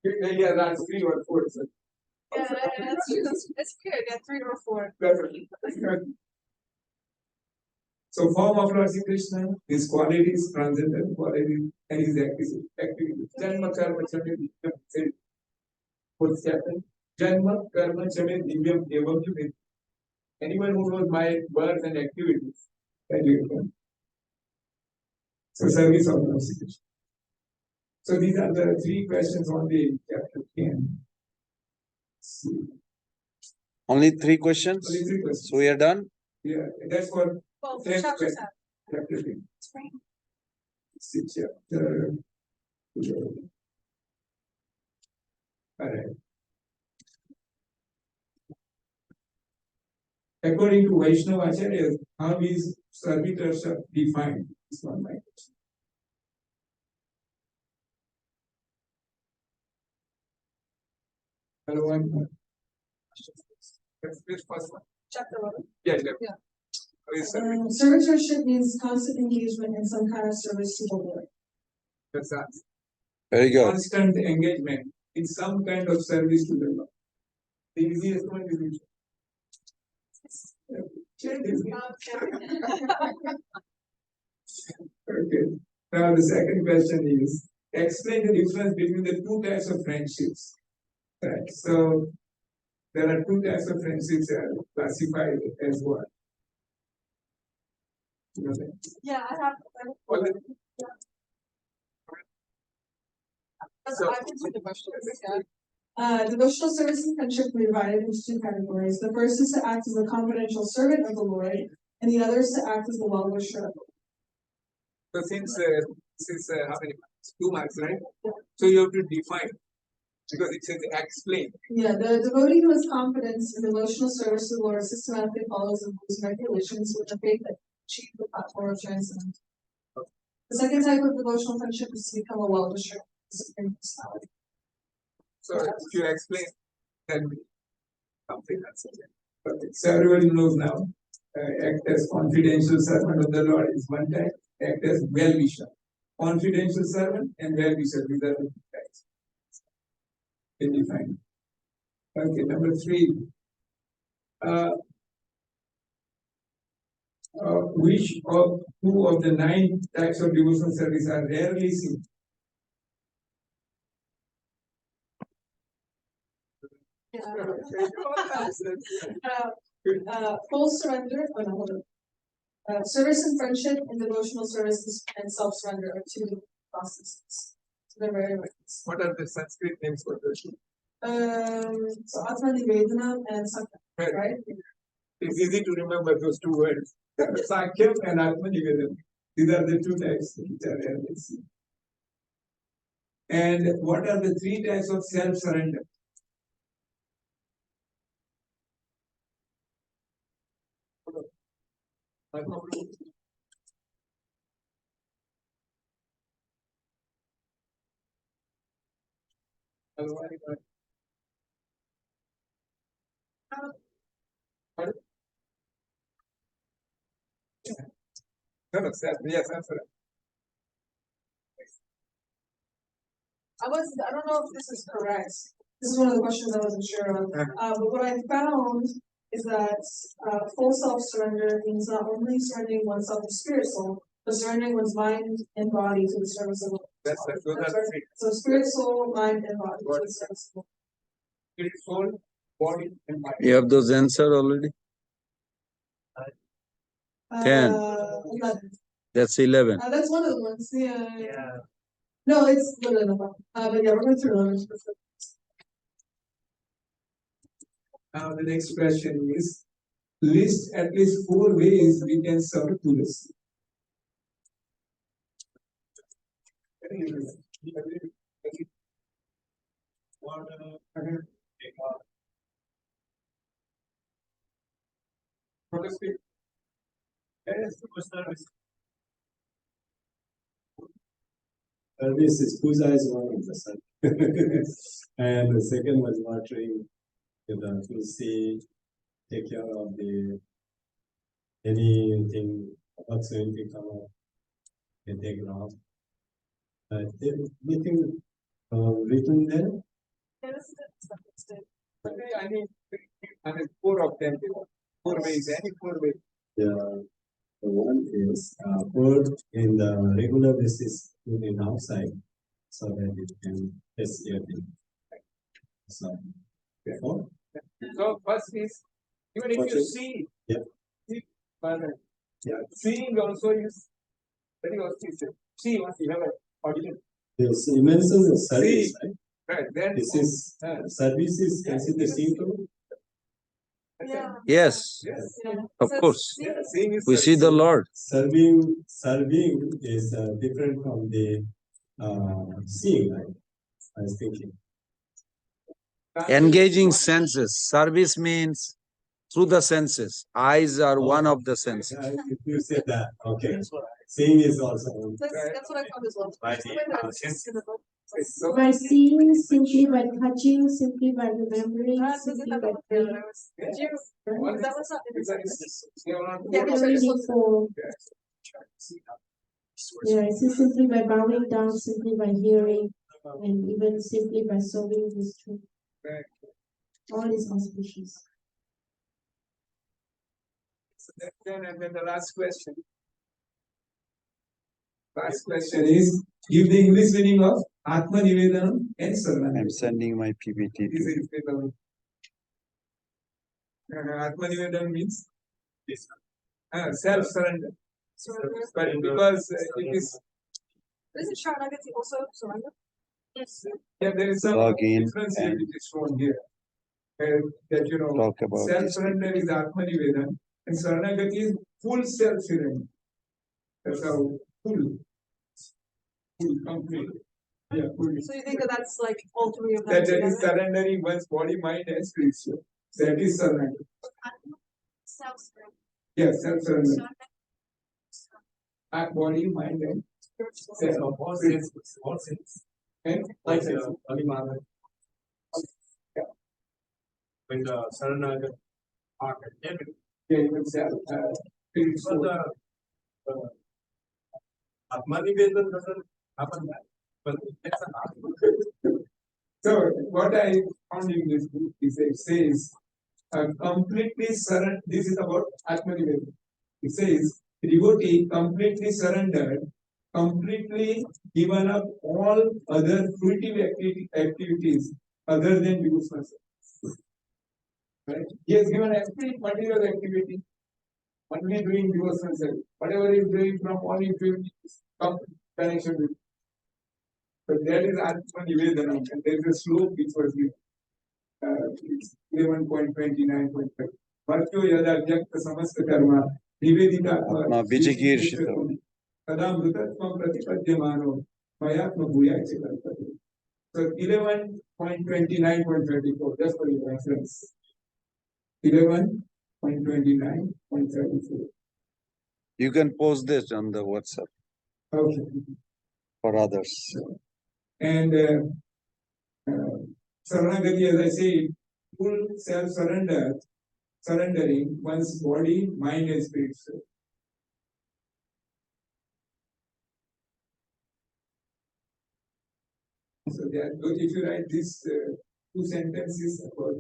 Yeah, that's 3 or 4. So Yeah, that's true. That's good. Yeah, 3 or 4. that's it. So form of Lord Sri Krishna, his qualities, transcendental qualities, and his activities. Janma karma chame divyam. Fourth chapter. Janma karma chame divyam evam yudhit. Anyone who knows my birth and activities, that you can. So service of Lord Sri Krishna. So these are the 3 questions on the chapter 10. Only 3 questions? Only 3 questions. So we are done? Yeah, that's for Well, the Tenth chapters question. have. chapter 10. Spring. Chapter. Alright. According to Vaishnava Acharya, how is servitorship defined? This one my question. Hello, one. Let's first one. Chapter 11. Yeah. Yeah. How is servitorship? Servitorship means constant engagement in some kind of service to the Lord. That's that. Very good. Constant engagement in some kind of service to the Lord. The easiest one is which? Okay. Now the second question is explain the difference between the 2 types of friendships. Right. So there are 2 types of friendships classified as what? Yeah, I have. All the- So- I can see the questions. Yeah. Devotional service and friendship can be divided into 2 categories. The first is to act as a confidential servant of the Lord, and the other is to act as the well-wisher of the Lord. So since how many marks? 2 marks, right? So you have to define because it says explain. Yeah, the devotee who has confidence in devotional service to the Lord systematically follows the rules and regulations with the faith that achieve the platform of transcendence. The second type of devotional friendship is to become a well-wisher of the Supreme Personality. So if you explain, then something that's okay. Perfect. So everybody knows now. Act as confidential servant of the Lord is one type. Act as well-wisher. Confidential servant and well-wisher. These are the 2 types. Can you find? Okay, number 3. Which of 2 of the 9 types of devotional service are rarely seen? Full surrender, service and friendship and devotional services and self-surrender are 2 different processes. So they're very different. What are the Sanskrit names for those? So Atma Nivedana and Sakya, right? It's easy to remember those 2 words. Sakyam and Atma Nivedana. These are the 2 types which are rarely seen. And what are the 3 types of self-surrender? No, yes, answer. I don't know if this is correct. This is one of the questions I wasn't sure of. But what I found is that full self-surrender means not only surrendering oneself to spirit soul, but surrendering one's mind and body to the service of the Lord. Those are the 3. So spirit, soul, mind, and body to the service of the Lord. spirit, soul, body, and mind. You have those answer already? 10. 11. That's 11. That's one of the ones. Yeah. No, it's but yeah, we're going through 11. Now the next question is, list at least 4 ways we can serve tourists. Service is puja is one of the sun. And the second was watering to see, take care of the anything whatsoever come up, they take it off. Anything written there? I mean, 4 of them. 4 ways, any 4 ways. The one is put in the regular basis in outside so that it can test everything. So, before, So first is, even if you Watching. see, Yeah. see, but, Yeah. seeing also is very auspicious. See what you have audience. this immense service, See. right? Right, then. This is service is considered simple. Yeah. Yes, Yes. of course. Yeah, seeing is We see the Lord. Serving is different from the seeing, right? I was thinking. Engaging senses. Service means through the senses. Eyes are one of the senses. If you say that, okay. Seeing is also. That's what I found as well. By So, By seeing, simply by touching, simply by remembering, simply by praying. That was not Yeah, Reading for, yeah, it says simply by bowing down, simply by hearing, and even simply by serving His truth. All is auspicious. and then the last question. Last question is, give the English meaning of Atma Nivedanam and Saranam. I'm sending my PPT Is to it Atma Nivedanam means self-surrender. But because it is. Isn't Sharanagati also surrender? Yes. Yeah, there is some Log in difference here and which is shown here. That talk about this. self-surrender is Atma Nivedanam and Saranagati is full self-surrender. That's how full, complete. Yeah, full. So you think that that's like all 3 of them That together? is surrendering one's body, mind, and spirit. That is surrender. Self-surrender. Yeah, self-surrender. Body, mind, and spirit. All senses. And Like yeah. Abhimana. When the Saranaga heart and everything. Yeah, even self, spirit, So soul. the Atmanivedan doesn't happen that. But it's an Atma. So what I found in this book is it says completely surrender. This is about Atmanivedan. It says devotee completely surrendered, completely given up all other fruitive activities other than devotional service. Right? He has given every material activity, only doing devotional service. Whatever he is doing from all impurities, come connection with. But that is Atma Nivedana, and there is a slope which was given. 11.29.5. Bhartyo yada vyakta samasta karma nivedita Atma vijigirshita. kada mrutatma pratipadyamano mayatma bhuya chikalpate. So 11.29.34, just for your reference. 11.29.34. You can post this on the WhatsApp Okay. for others. And Saranagati, as I say, full surrendering one's body, mind, and spirit. So that, if you write these 2 sentences about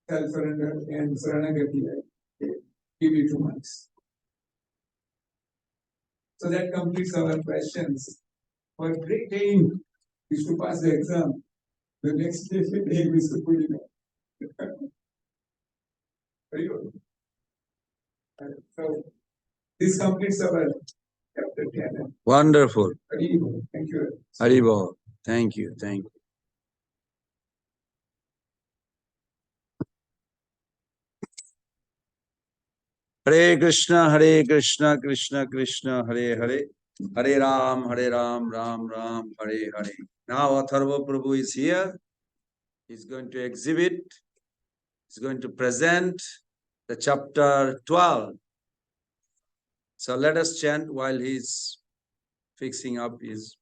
self-surrender and Saranagati, I give you 2 marks. So that completes our questions. Our great aim is to pass the exam. The next day is the Purina. Very good. So this completes our chapter 10. Wonderful. Very good. Thank you. Haribol. Thank you. Thank you. Hare Krishna, Krishna Krishna, Hare Hare. Hare Ram, Ram Ram, Hare Hare. Now Atharva Prabhu is here. He's going to exhibit, he's going to present the chapter 12. So let us chant while he's fixing up his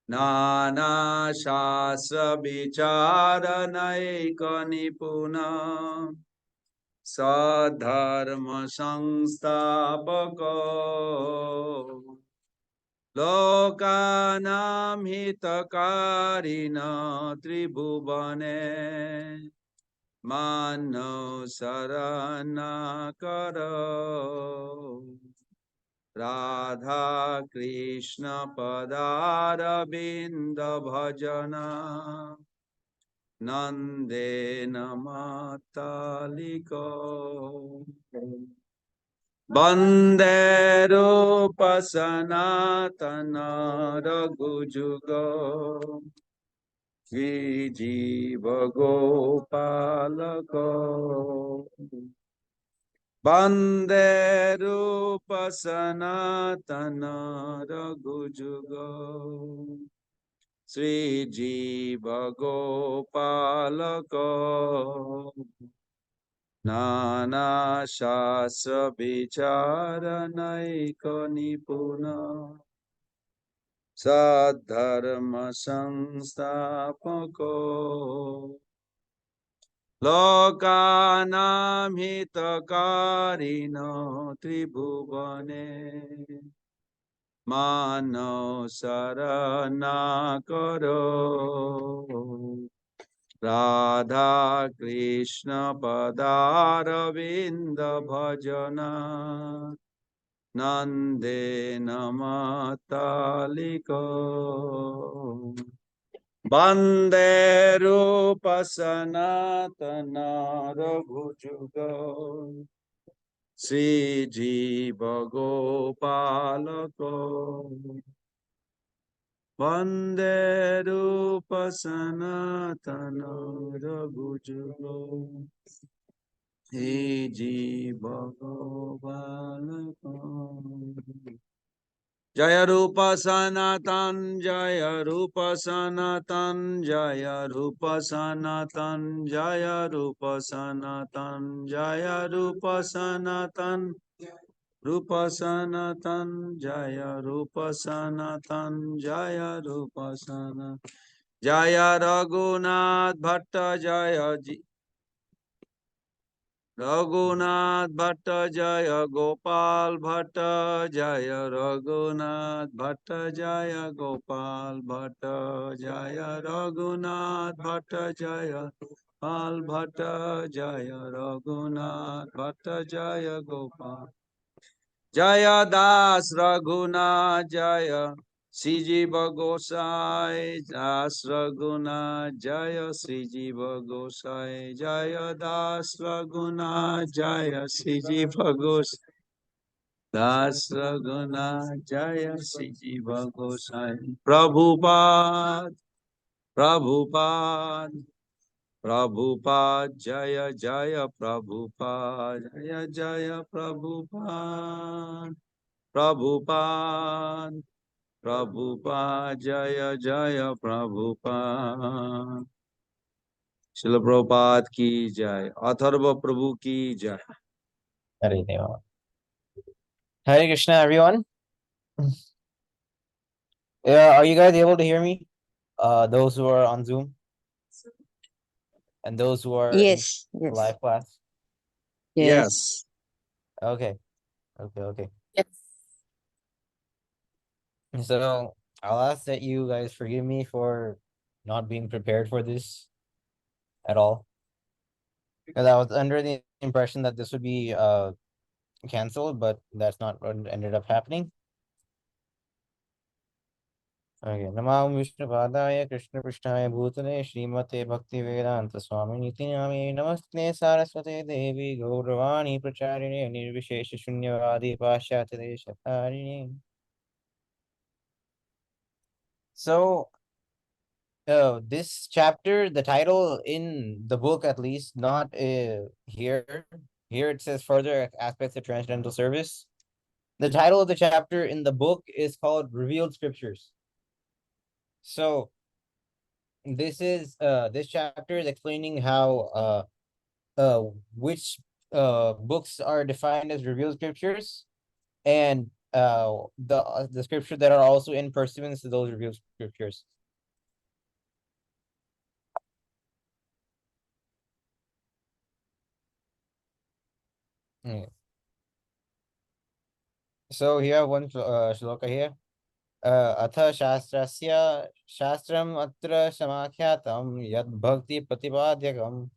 Nana Shastra Vichara Naika Nipuna Sadharma Samstapako Lokanam Hitakarina Tribhuvane Mano Sarana Karo Radha Krishna Padara Binda Bhajana Nande Namataliko Bande Rupa Sanatana Raghujugo Vijiva Gopalako Bande Rupa Sanatana Raghujugo Sri Jiva Gopalako Nana Shastra Vichara Naika Nipuna Sadharma Samstapako Lokanam Hitakarino Tribhuvane Mano Sarana Karo Radha Krishna Padaravinda Bhajana Nande Namataliko Bande Rupa Sanatana Raghujugo Sri Jiva Gopalako Bande Rupa Sanatana Raghujugo Sri Jiva Gopalako Jaya Rupa Sanatan, Jaya Rupa Sanatan, Jaya Rupa Sanatan, Jaya Rupa Sanatan, Jaya Rupa Sanatan, Rupa Sanatan, Jaya Rupa Sanatan, Jaya Rupa Sanatan, Jaya Raghunath Bhatta, Jaya Raghunath Bhatta Jaya Gopal Bhatta Jaya Raghunath Bhatta Jaya Gopal Bhatta Jaya Raghunath Bhatta Jaya Gopal Bhatta Jaya Raghunath Bhatta Jaya Gopal Jaya Das Raghunath Jaya Sijiva Gosai Das Raghunath Jaya Sijiva Gosai Jaya Das Raghunath Jaya Sijiva Gosai Das Raghunath Jaya Sijiva Gosai Prabhupada Prabhupada Prabhupada Jaya Jaya Prabhupada Jaya Jaya Prabhupada Prabhupada Prabhupada Jaya Jaya Prabhupada Srila Prabhupada ki jai Atharva Prabhu ki jai Hare Deva. Hare Krishna, everyone. Yeah, are you guys able to hear me? Those who are on Zoom and those who are in Yes, yes, live class. yes. Okay. Yes. So I'll ask that you guys forgive me for not being prepared for this at all, because I was under the impression that this would be canceled, but that's not what ended up happening. Okay. Namo Vishnu Padaya Krishna Prishtaya Bhutale Srimate Bhakti Vedanta Swami Niti Nami Namaste Saraswate Devi Gauravani Pracharine Nirvishesha Shunyavadi Pashyate Deshatarine. So, this chapter, the title in the book at least, not here. Here it says further aspects of transcendental service. The title of the chapter in the book is called Revealed Scriptures. So this chapter is explaining how which books are defined as revealed scriptures, and the scriptures that are also in pursuance to those revealed scriptures. Mm. So here one shloka here. Atha shastrasya shastram atra samakyatam yad bhakti pratipadyakam.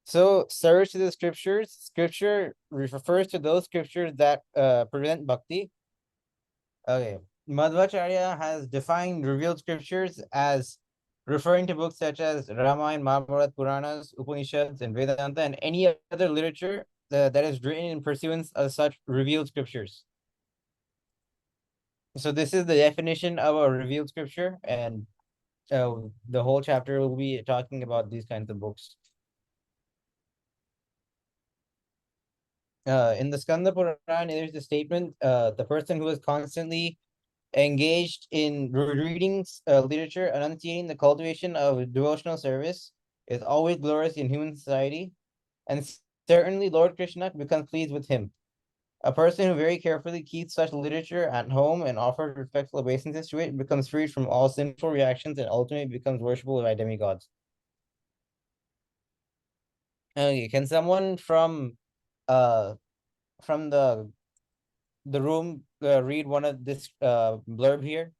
So search the scriptures. Scripture refers to those scriptures that present bhakti. Okay. Madhvacharya has defined revealed scriptures as referring to books such as Ramayana, Mahabharata, Puranas, Upanishads, and Vedanta, and any other literature that is written in pursuance of such revealed scriptures. So this is the definition of a revealed scripture, and the whole chapter will be talking about these kinds of books. In the Skanda Purana, there's a statement: the person who is constantly engaged in reading literature, enunciating the cultivation of devotional service, is always glorious in human society, and certainly Lord Krishna becomes pleased with him. A person who very carefully keeps such literature at home and offers respectful obeisances to it becomes freed from all sinful reactions and ultimately becomes worshipable by demigods. Okay, can someone from the room read one of this blurb here?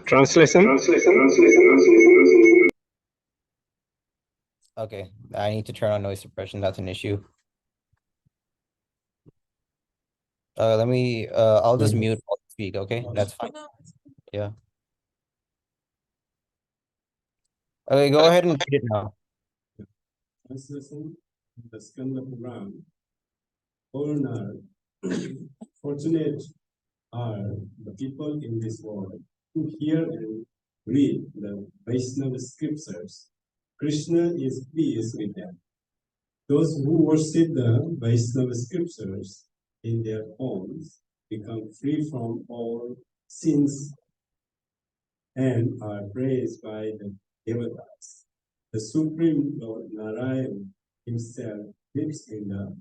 Translation. Okay, I need to turn on noise suppression. That's an issue. Let me. I'll just mute all speak. Okay, that's fine. Yeah. Okay, go ahead and read it now. Translation of the Skanda Purana. Honor, fortunate are the people in this world who hear and read the Vaishnava scriptures. Krishna is pleased with them. Those who worship the Vaishnava scriptures in their homes become free from all sins and are praised by the devatas. The Supreme Lord Narayan himself lives in the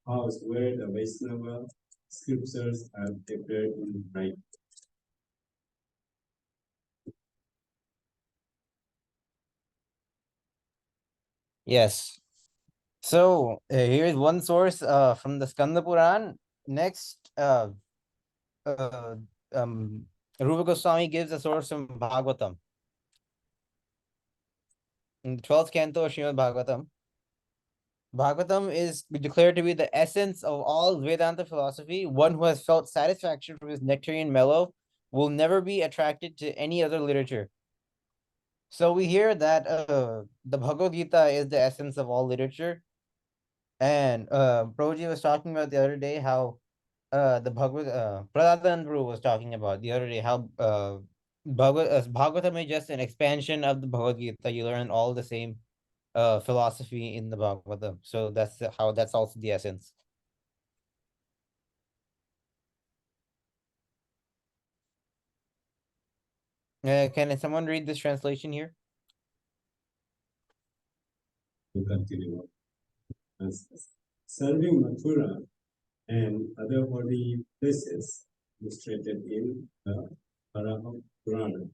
house where the Vaishnava scriptures are prepared in right. Yes. So here's one source from the Skanda Puran. Next, Rupa Goswami gives a source from Bhagavatam. In the 12th canto of Srimad Bhagavatam, Bhagavatam is declared to be the essence of all Vedanta philosophy. One who has felt satisfaction from his nectarian mellow will never be attracted to any other literature. So we hear that the Bhagavad Gita is the essence of all literature. And Prabhuji was talking about the other day how the Pradhan Prabhu was talking about the other day how Bhagavatam is just an expansion of the Bhagavad Gita. You learn all the same philosophy in the Bhagavatam. So that's also the essence. Can someone read this translation here? To continue. Serving Mathura and other holy places illustrated in the Paraham Purana.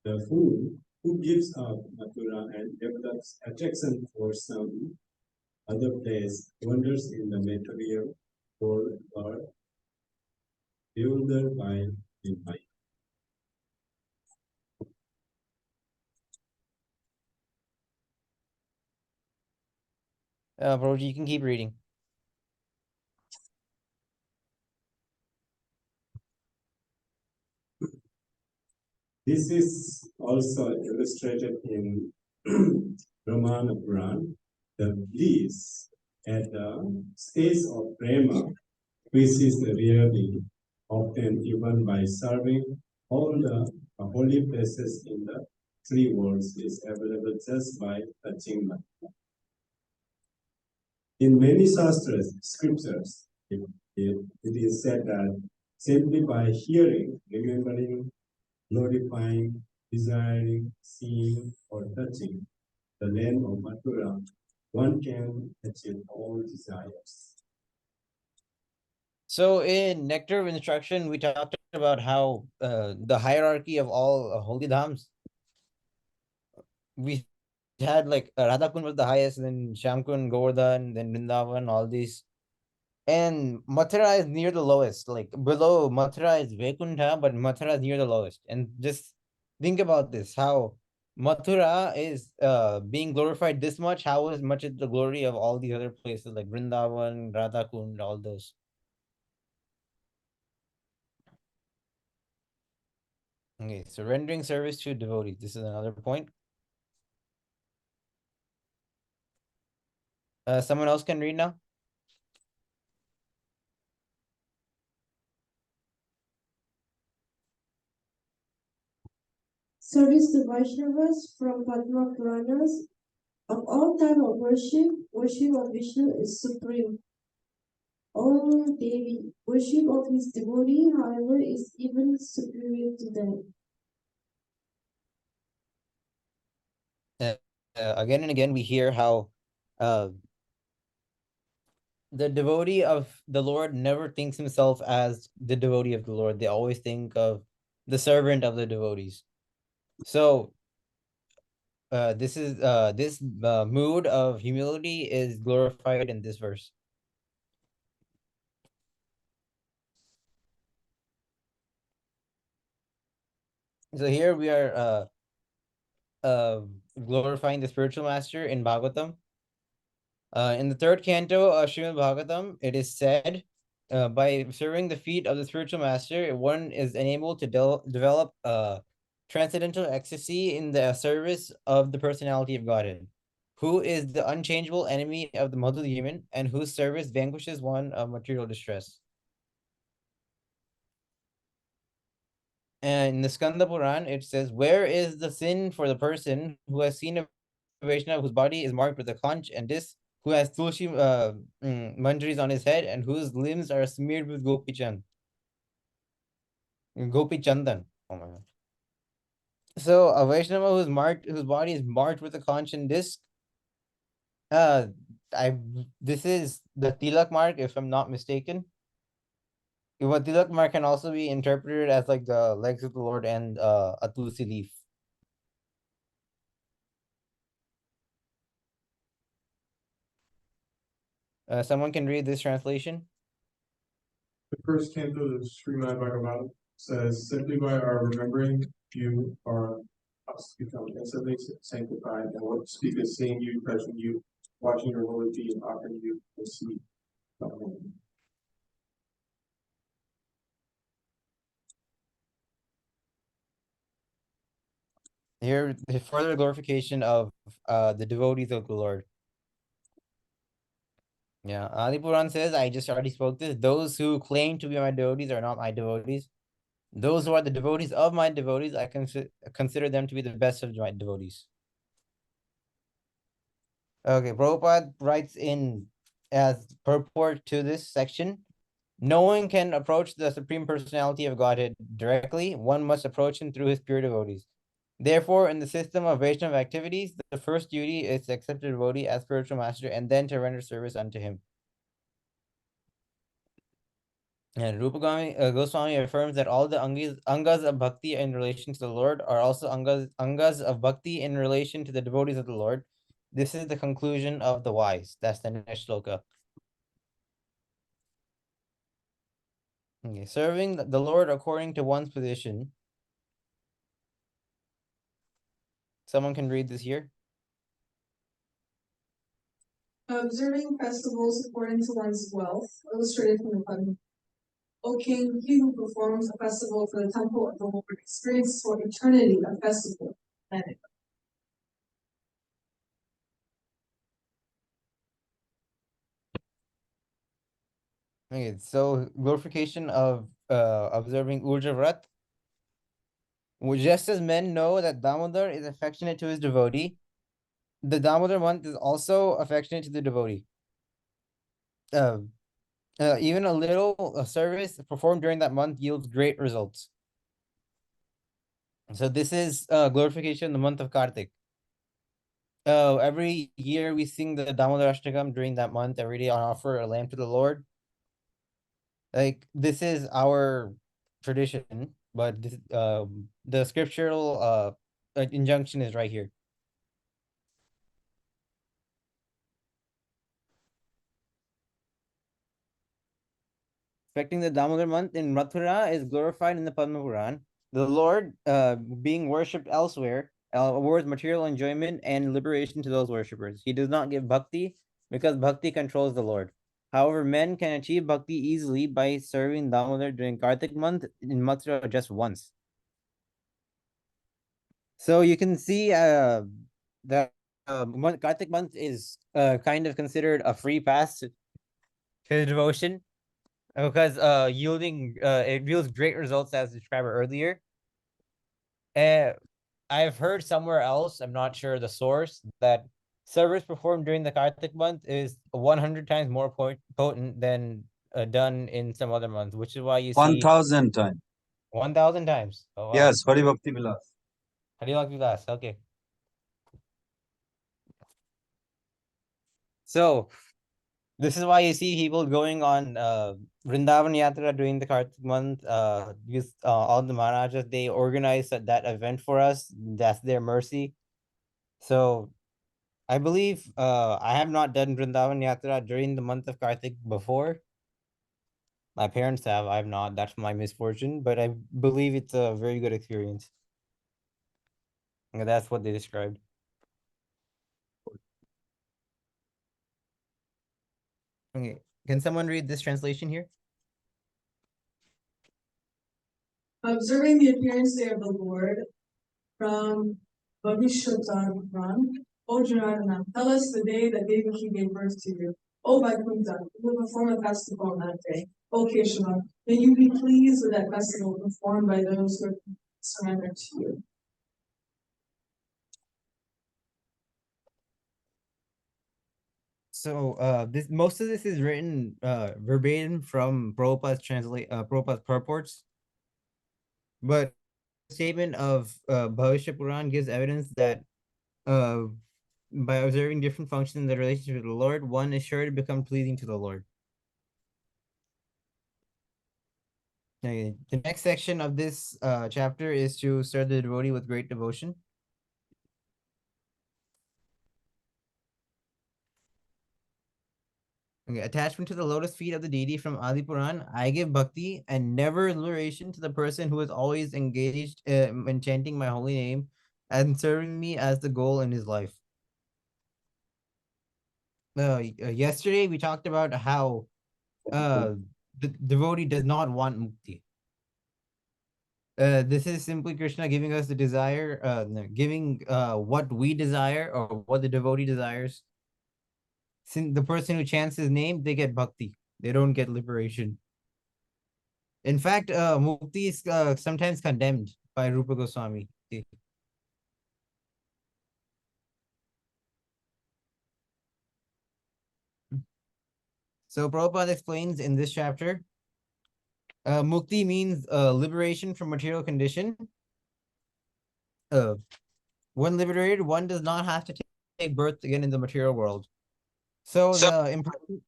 The fool who gives up Mathura and develops attraction for some other place wanders in the material world or bewildered by the mind. Prabhuji, you can keep reading. This is also illustrated in Ramana Puran, the bliss at the stage of prema, which is really obtained even by serving all the holy places in the three worlds is available just by touching them. In many shastras, scriptures, it is said that simply by hearing, remembering, glorifying, desiring, seeing, or touching the land of Mathura, one can achieve all desires. So in Nectar of Instruction, we talked about how the hierarchy of all holy dhams. We had like Radhakund was the highest, then Shamkund, Govardhan, then Vrindavan, all these. And Mathura is near the lowest. Like below Mathura is Vaikuntha, but Mathura is near the lowest. And just think about this: how Mathura is being glorified this much. How is much is the glory of all these other places like Vrindavan, Radhakund, all those. Okay, so rendering service to devotees. This is another point. Someone else can read now. Service to Vaishnavas from Padma Puranas. Of all type of worship, worship of Vishnu is supreme. All Devi, worship of his devotee, however, is even superior to them. Again and again, we hear how the devotee of the Lord never thinks himself as the devotee of the Lord. They always think of the servant of the devotees. So this mood of humility is glorified in this verse. So here we are glorifying the spiritual master in Bhagavatam. In the third canto of Srimad Bhagavatam, it is said, by serving the feet of the spiritual master, one is enabled to develop transcendental ecstasy in the service of the personality of Godhead, who is the unchangeable enemy of the mother human, and whose service vanquishes one of material distress. And in the Skanda Puran, it says, where is the sin for the person who has seen a Vaishnava whose body is marked with a conch and disc, who has tulsi manjaris on his head, and whose limbs are smeared with gopi chandan. Oh my god. So a Vaishnava whose body is marked with a conch and disc. This is the tilak mark, if I'm not mistaken. But tilak mark can also be interpreted as like the legs of the Lord and a tulsi leaf. Someone can read this translation. The first canto of Srimad Bhagavatam says, simply by our remembering you are us become instantly sanctified, and what speak is seeing you, touching you, watching your holy feet, and offering you the sweet. Here, the further glorification of the devotees of the Lord. Yeah, Adi Puran says, I just already spoke this. Those who claim to be my devotees are not my devotees. Those who are the devotees of my devotees, I consider them to be the best of my devotees. Okay, Prabhupada writes in as purport to this section, no one can approach the Supreme Personality of Godhead directly. One must approach him through his pure devotees. Therefore, in the system of Vaishnava activities, the first duty is to accept the devotee as spiritual master and then to render service unto him. And Rupa Goswami affirms that all the angas of bhakti in relation to the Lord are also angas of bhakti in relation to the devotees of the Lord. This is the conclusion of the wise. That's the next shloka. Okay, serving the Lord according to one's position. Someone can read this here. Observing festivals according to one's wealth, illustrated from the Padma. O king, he who performs a festival for the temple of the Lord experiences for eternity a festival. And Okay, so glorification of observing Urja Vrat. Just as men know that Damodar is affectionate to his devotee, the Damodar month is also affectionate to the devotee. Even a little service performed during that month yields great results. So this is glorification in the month of Kartik. Every year we sing the Damodar Ashtakam during that month. Every day I offer a lamb to the Lord. Like this is our tradition, but this, the scriptural injunction is right here. Respecting the Damodar month in Mathura is glorified in the Padma Puran. The Lord, being worshipped elsewhere, awards material enjoyment and liberation to those worshippers. He does not give bhakti because bhakti controls the Lord. However, men can achieve bhakti easily by serving Damodar during Kartik month in Mathura just once. So you can see that Kartik month is kind of considered a free pass to devotion because yielding it yields great results as described earlier. I've heard somewhere else, I'm not sure the source, that service performed during the Kartik month is 100 times more potent than done in some other months, which is why you see 1000 times. 1,000 times. Oh wow. Yes, Hari Bhakti Vilas. Hari Bhakti Vilas. Okay. So this is why you see people going on Vrindavan Yatra during the Kartik month. All the Maharajas, they organize that event for us. That's their mercy. So I believe I have not done Vrindavan Yatra during the month of Kartik before. My parents have, I have not. That's my misfortune, but I believe it's a very good experience. And that's what they described. Okay, can someone read this translation here? observing the appearance day of the Lord from Bhavishyottara, O Janardana, tell us the day that Devaki gave birth to you. O Vaikuntha, who will perform a festival on that day. O Keshava, may you be pleased with that festival performed by those who are surrendered to you. So this most of this is written verbatim from Prabhupada's purports, but statement of Bhavishya Puran gives evidence that by observing different functions in the relationship with the Lord, one is sure to become pleasing to the Lord. Okay, the next section of this chapter is to serve the devotee with great devotion. Okay, attachment to the lotus feet of the deity from Adi Puran. I give bhakti and never liberation to the person who is always engaged in chanting my holy name and serving me as the goal in his life. Yesterday we talked about how the devotee does not want mukti. This is simply Krishna giving us the desire, giving what we desire or what the devotee desires. Since the person who chants his name, they get bhakti. They don't get liberation. In fact, mukti is sometimes condemned by Rupa Goswami. So Prabhupada explains in this chapter, mukti means liberation from material condition. When liberated, one does not have to take birth again in the material world. So the important,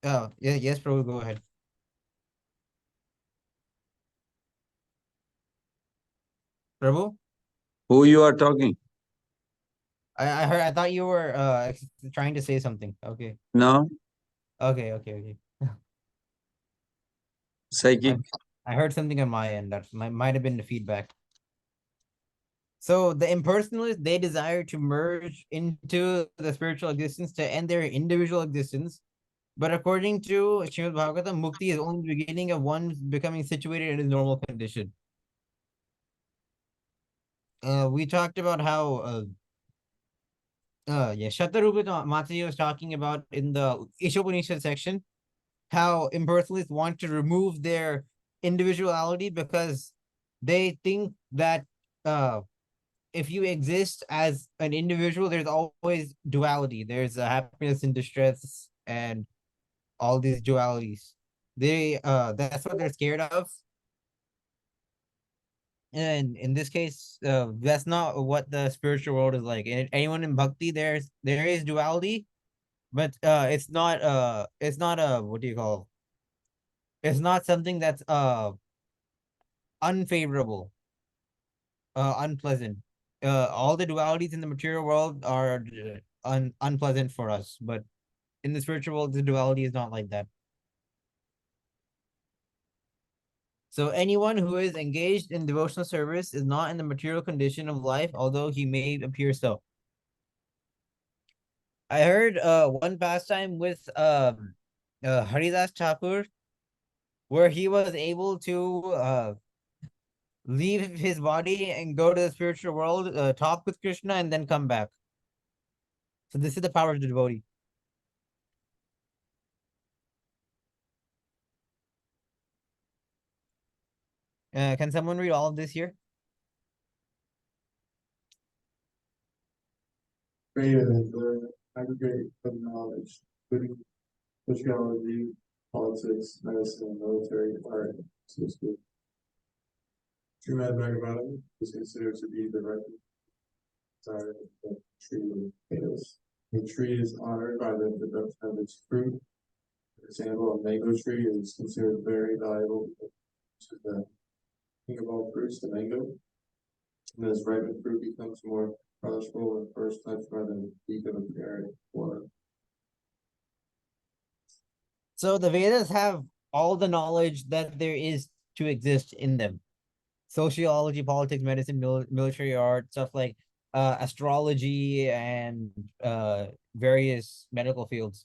yeah, yes, Prabhu, go ahead. Prabhu, Who you are talking? I heard. I thought you were trying to say something. Okay. No, Okay. psychic. I heard something on my end that might have been the feedback. So the impersonalists, they desire to merge into the spiritual existence to end their individual existence. But according to Srimad Bhagavatam, mukti is only the beginning of one becoming situated in his normal condition. We talked about how Shatarupa Mataji was talking about in the Ishopanishad section, how impersonalists want to remove their individuality because they think that if you exist as an individual, there's always duality. There's happiness and distress and all these dualities. That's what they're scared of. And in this case, that's not what the spiritual world is like. And anyone in bhakti, there is duality, but it's not what do you call, it's not something that's unfavorable, unpleasant. All the dualities in the material world are unpleasant for us, but in the spiritual world, the duality is not like that. So anyone who is engaged in devotional service is not in the material condition of life, although he may appear so. I heard one pastime with Haridas Thakur, where he was able to leave his body and go to the spiritual world, talk with Krishna, and then come back. So this is the power of the devotee. Can someone read all of this here? Greater than the aggregate of knowledge, including sociology, politics, medicine, military, art, so speak. Srimad Bhagavatam is considered to be the representative of the tree of Vedas. The tree is honored by the production of its fruit. For example, a mango tree is considered very valuable to the king of all fruits, the mango. And as ripened fruit becomes more relishable when first touched by the beak of a parrot or So the Vedas have all the knowledge that there is to exist in them. Sociology, politics, medicine, military art, stuff like astrology and various medical fields.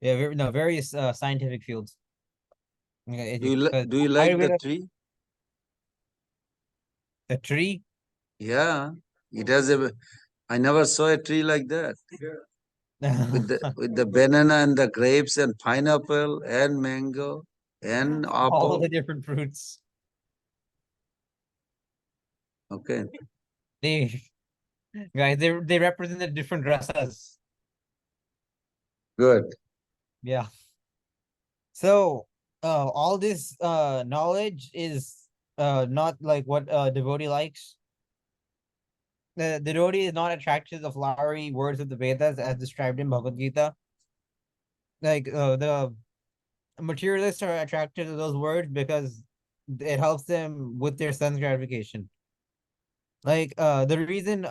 Yeah, various scientific fields. Do you like the Ayurveda, tree? the tree. Yeah, it has a. I never saw a tree like that with the banana and the grapes and pineapple and mango and all the apple. different fruits. Okay, They guys, they represent the different rasas. good. Yeah. So all this knowledge is not like what devotee likes. The devotee is not attracted to the flowery words of the Vedas as described in Bhagavad Gita. Like the materialists are attracted to those words because it helps them with their sense gratification. Like the reason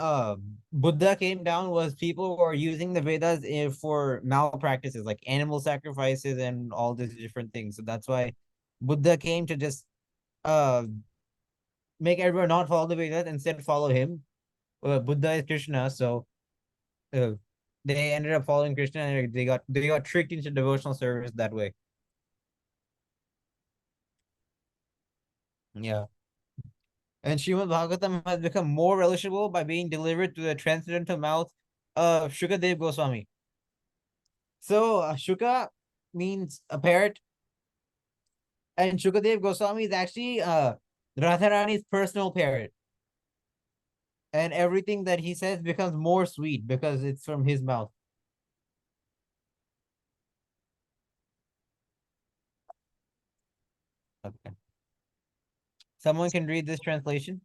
Buddha came down was people were using the Vedas for malpractices like animal sacrifices and all these different things. So that's why Buddha came to just uh make everyone not follow the Vedas, instead follow him. Buddha is Krishna, so uh, they ended up following Krishna and they got tricked into devotional service that way. Yeah. And Srimad Bhagavatam has become more relishable by being delivered through the transcendental mouth of Shukadev Goswami. So Shuka means a parrot, and Shukadev Goswami is actually Radharani's personal parrot. And everything that he says becomes more sweet because it's from his mouth. Okay. Someone can read this translation.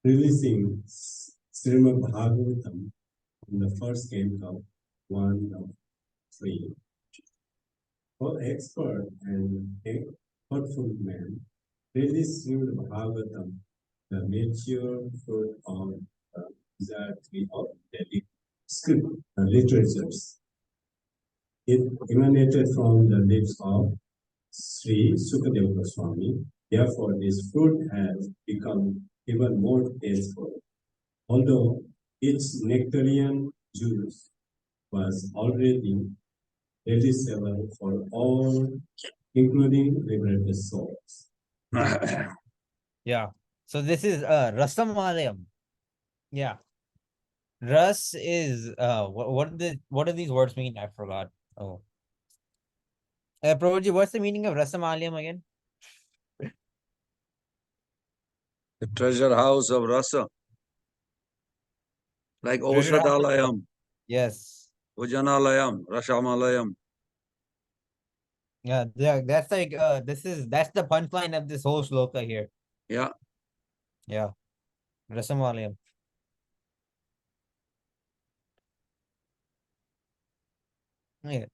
Releasing Srimad Bhagavatam in the first canto, 1 of 3. For expert and thoughtful man, release Srimad Bhagavatam, the mature fruit of the desired tree of Vedic script, literatures. It emanated from the lips of Sri Sukadeva Goswami. Therefore, this fruit has become even more tasteful. Although its nectarian juice was already releasable for all, including liberated souls. Yeah. So this is Rasamalayam. Yeah. Ras is what do these words mean? I forgot. Oh. Prabhuji, what's the meaning of Rasamalayam again? The treasure house of Rasa, like Treasure house. Oshadalayam, Yes. Ujanalayam, Rashamalayam. Yeah, that's like that's the punchline of this whole shloka here. Yeah. Yeah. Rasamalayam. Yeah.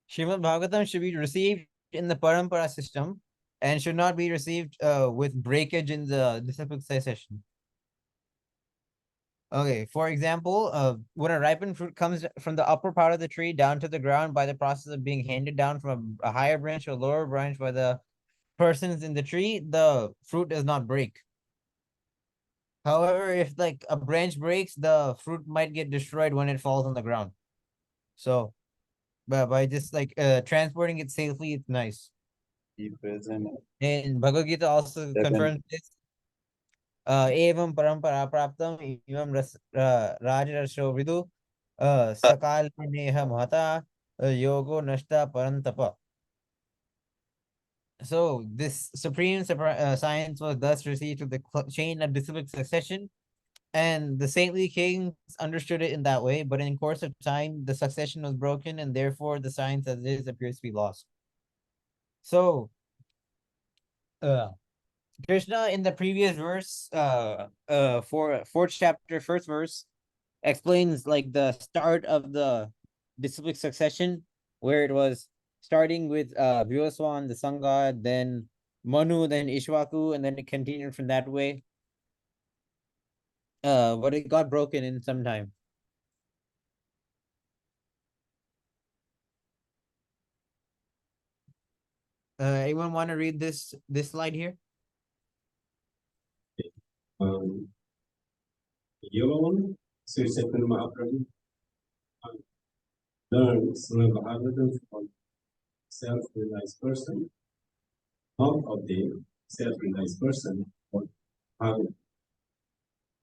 Srimad Bhagavatam should be received in the parampara system and should not be received with breakage in the disciplic succession. Okay, for example, when a ripened fruit comes from the upper part of the tree down to the ground by the process of being handed down from a higher branch or lower branch by the persons in the tree, the fruit does not break. However, if like a branch breaks, the fruit might get destroyed when it falls on the ground. So, by just like transporting it safely, it's nice. Be present. And Bhagavad Gita also confirms this. Evam parampara praptam evam rajarasho vidu sakal neha mahata yogo nashta parantapa. So this supreme science was thus received through the chain of disciplic succession, and the saintly kings understood it in that way. But in course of time, the succession was broken, and therefore the science as it is appears to be lost. So, Krishna in the previous verse, for fourth chapter, first verse, explains like the start of the disciplic succession, where it was starting with Vyoswan, the sun god, then Manu, then Ishwaku, and then it continued from that way. But it got broken in some time. Anyone want to read this slide here? Yellow, Sri Chaitanya Mahaprabhu learned Srimad Bhagavatam from self-realized person, not of the self-realized person, but Bhagavad.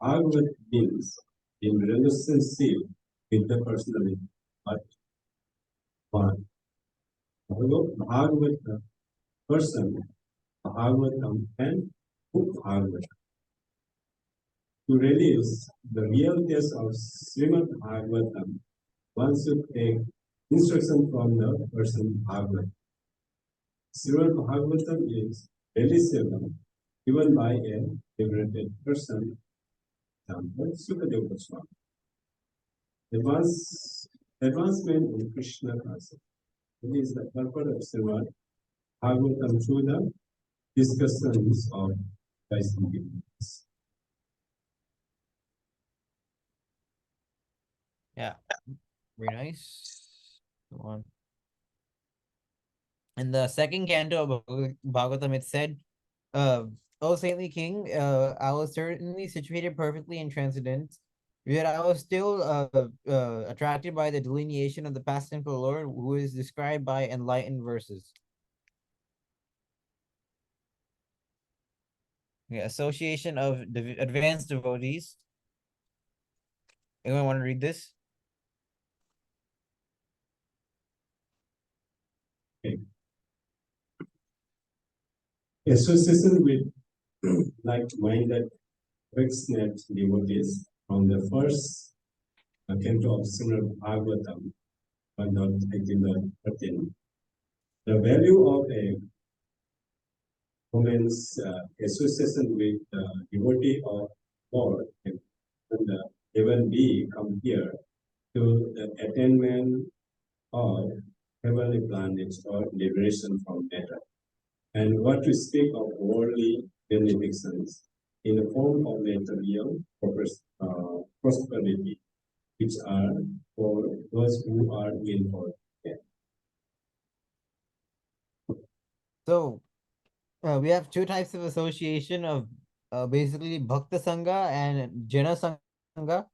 Bhagavad means in relationship with the personality, but one. Bhagavad person, Bhagavatam, and Bhagavad. To realize the real case of Srimad Bhagavatam, one should take instruction from the person Bhagavad. Srimad Bhagavatam is realizable even by a liberated person, example, Sukadeva Goswami. Advancement in Krishna consciousness. It is the purpose of Srimad Bhagavatam through the discussions of Vaishnava. Yeah, very nice. Go on. In the second canto of Bhagavatam, it said, O saintly king, I was certainly situated perfectly in transcendence, yet I was still attracted by the delineation of the past tense of the Lord, who is described by enlightened verses. Yeah, association of advanced devotees. Anyone want to read this? Okay. Association with like-minded affectionate devotees from the first canto of Srimad Bhagavatam, 1.18.13. The value of a woman's association with the devotee of Lord and the heaven be come here to the attainment of heavenly planets or liberation from matter. And what to speak of worldly benefactions in the form of material prosperity, which are for those who are in for death. So, we have two types of association of basically Bhakta Sangha and Jana Sangha.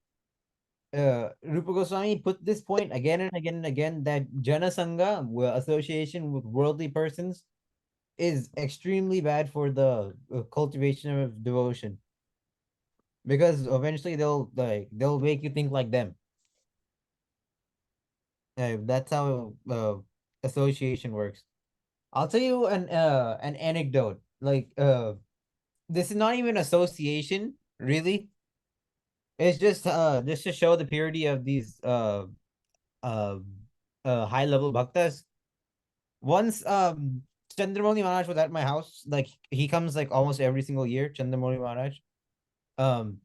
Rupa Goswami put this point again and again and again that Jana Sangha, association with worldly persons, is extremely bad for the cultivation of devotion, because eventually they'll make you think like them. That's how association works. I'll tell you an anecdote. This is not even association, really. It's just to show the purity of these uh high level bhaktas. Once Chandramani Maharaj was at my house. Like he comes like almost every single year, Chandramani Maharaj. Um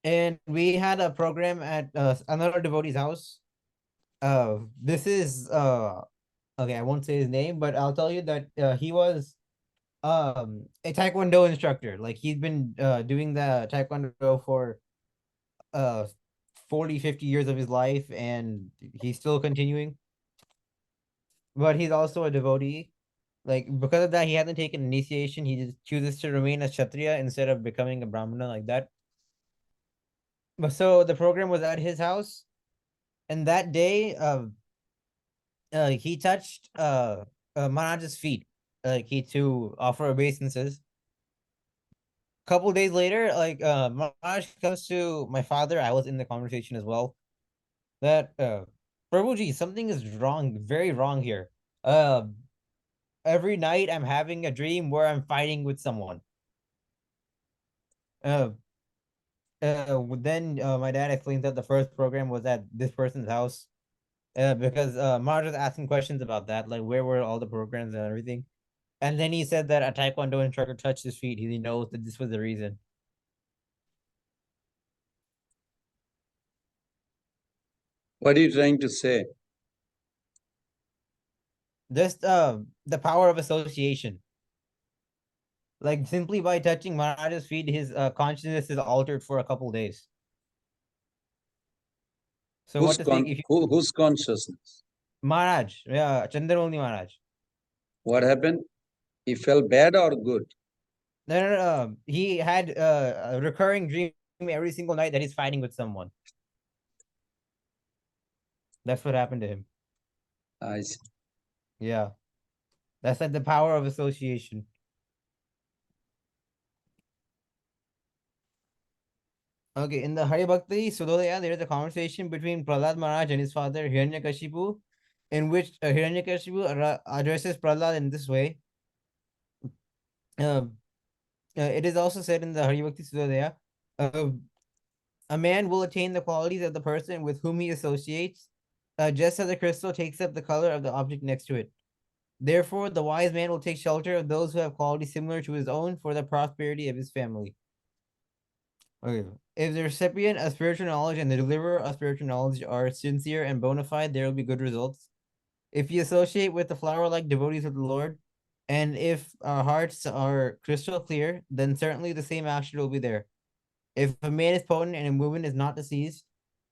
and we had a program at another devotee's house. This is okay, I won't say his name, but I'll tell you that he was a taekwondo instructor. Like he'd been doing the taekwondo for uh 40-50 years of his life, and he's still continuing, but he's also a devotee. Like because of that, he hasn't taken initiation. He just chooses to remain a kshatriya instead of becoming a brahmana like that. But so the program was at his house, and that day he touched Maharaj's feet, like he to offer obeisances. Couple days later, like Maharaj comes to my father. I was in the conversation as well. That Prabhuji, something is wrong, very wrong here. Uh, every night I'm having a dream where I'm fighting with someone. Uh, then my dad explained that the first program was at this person's house. Because Maharaj was asking questions about that, like where were all the programs and everything. And then he said that a taekwondo instructor touched his feet. He knows that this was the reason. What are you trying to say? Just the power of association. Like simply by touching Maharaj's feet, his consciousness is altered for a couple days. So what to think if you Whose consciousness? Maharaj, yeah, Chandramani Maharaj. What happened? He felt bad or good? No. He had a recurring dream every single night that he's fighting with someone. That's what happened to him. I see. Yeah. That's like the power of association. Okay, in the Hari Bhakti Sudodaya, there is a conversation between Prahlad Maharaj and his father Hiranyakashipu, in which Hiranyakashipu addresses Prahlad in this way. Uh, it is also said in the Hari Bhakti Sudodaya, a man will attain the qualities of the person with whom he associates, just as a crystal takes up the color of the object next to it. Therefore, the wise man will take shelter of those who have qualities similar to his own for the prosperity of his family. Okay. If the recipient of spiritual knowledge and the deliverer of spiritual knowledge are sincere and bona fide, there will be good results. If you associate with the flower-like devotees of the Lord, and if our hearts are crystal clear, then certainly the same action will be there. If a man is potent and a woman is not deceased,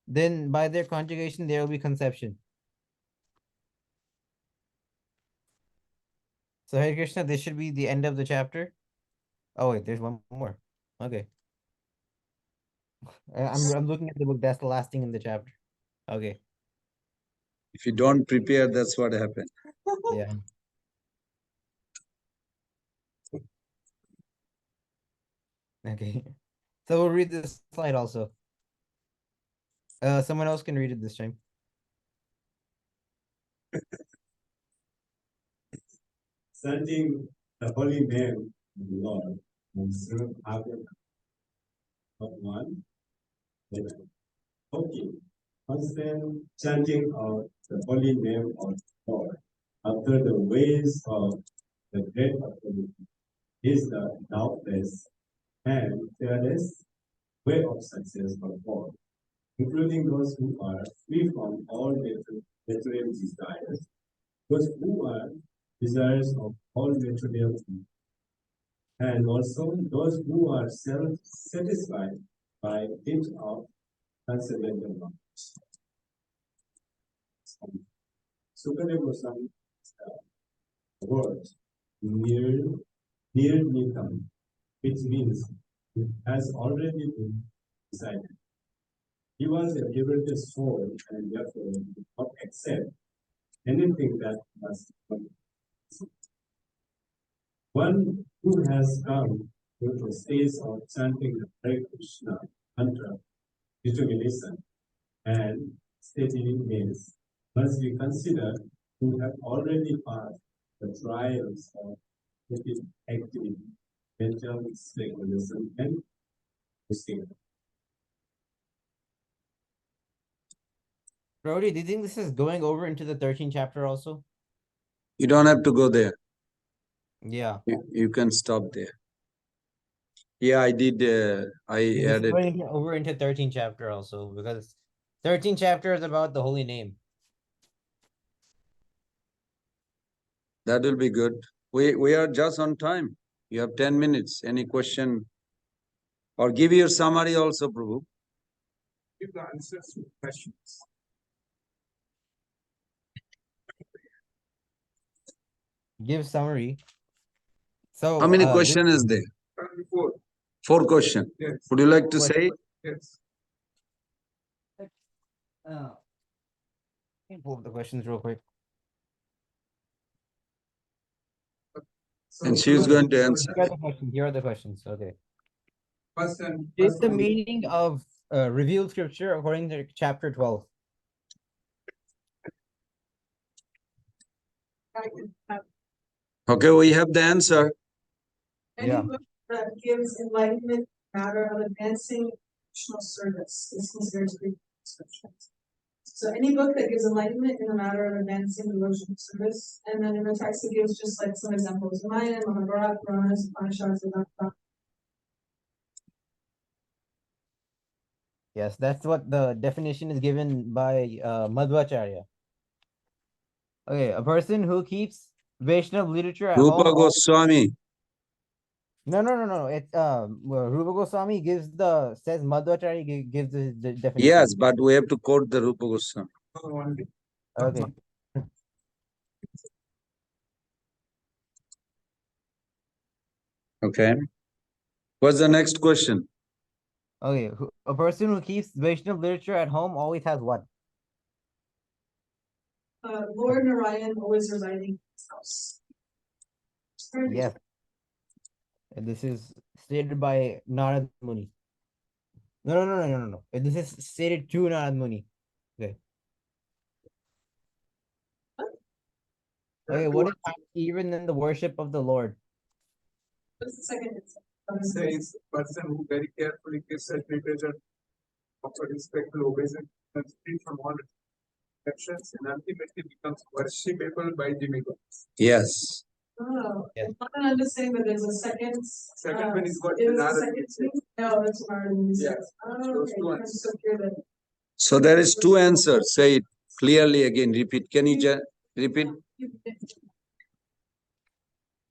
then by their conjugation there will be conception. So Hare Krishna, this should be the end of the chapter. Oh wait, there's one more. Okay. I'm looking at the book. That's the last thing in the chapter. Okay. If you don't prepare, that's what happened. Yeah. Okay. So we'll read this slide also. Someone else can read it this time. Chanting the holy name of the Lord and serve others. Not one. Okay. Constant chanting of the holy name of the Lord after the ways of the great authority is the doubtless and fearless way of success for all, including those who are free from all material desires, those who are desires of all material things, and also those who are self-satisfied by dint of transcendental knowledge. Sukadeva Goswami word near Nikam, which means it has already been decided. he was a liberated soul and therefore did not accept anything that was from him. One who has come to the stage of chanting the Hare Krishna mantra, determination, and steady gaze must be considered to have already passed the trials of repeated activity, mental speculation, and wisdom. Brody, do you think this is going over into the 13th chapter also? You don't have to go there. Yeah. You can stop there. Yeah, I did. I This is added. going over into 13th chapter also, because 13th chapter is about the holy name. That will be good. We are just on time. You have 10 minutes. Any question? Or give your summary also, Prabhu. Give the answers to questions. Give summary. So How many this- questions is there? Only four. 4 questions. Yes. Would you like to Four say? Yes. Let me pull up the questions real quick. So And she is going to answer. Here are the questions. Here are the questions. Okay. First and Is first the one- meaning of revealed scripture according to chapter 12? Okay, we have the answer. Any Yeah. book that gives enlightenment matter of advancing devotional service is considered to be scriptures. So any book that gives enlightenment in a matter of advancing devotional service, and then in the text it gives just like some examples, Ramayana, Mahabharata, Puranas, Upanishads, Vedanta. Yes, that's what the definition is given by Madhvacharya. Okay, a person who keeps Vaishnav literature at Rupa home. Goswami. No. It Rupa Goswami says Madhvacharya gives the definition. Yes, but we have to quote the Rupa Goswami. only. Okay. Okay. What's the next question? Okay. A person who keeps Vaishnav literature at home always has what? Lord Narayan always residing in his house. Yes. And this is stated by Narad Muni. No. This is stated to Narad Muni. Okay. Okay, what is even in the worship of the Lord? What's the second? Says person who very carefully gives such literature of respectful obeisance and free from all actions and ultimately becomes worshipable by demigods. Yes. Oh, Yeah. I'm not understanding that there's a second. Second one is what It was a Narada second said. thing? No, that's Narada. Yes. Oh, Those okay, two I'm answers. so curious. So there is 2 answers. Say it clearly again. Repeat. Can you repeat?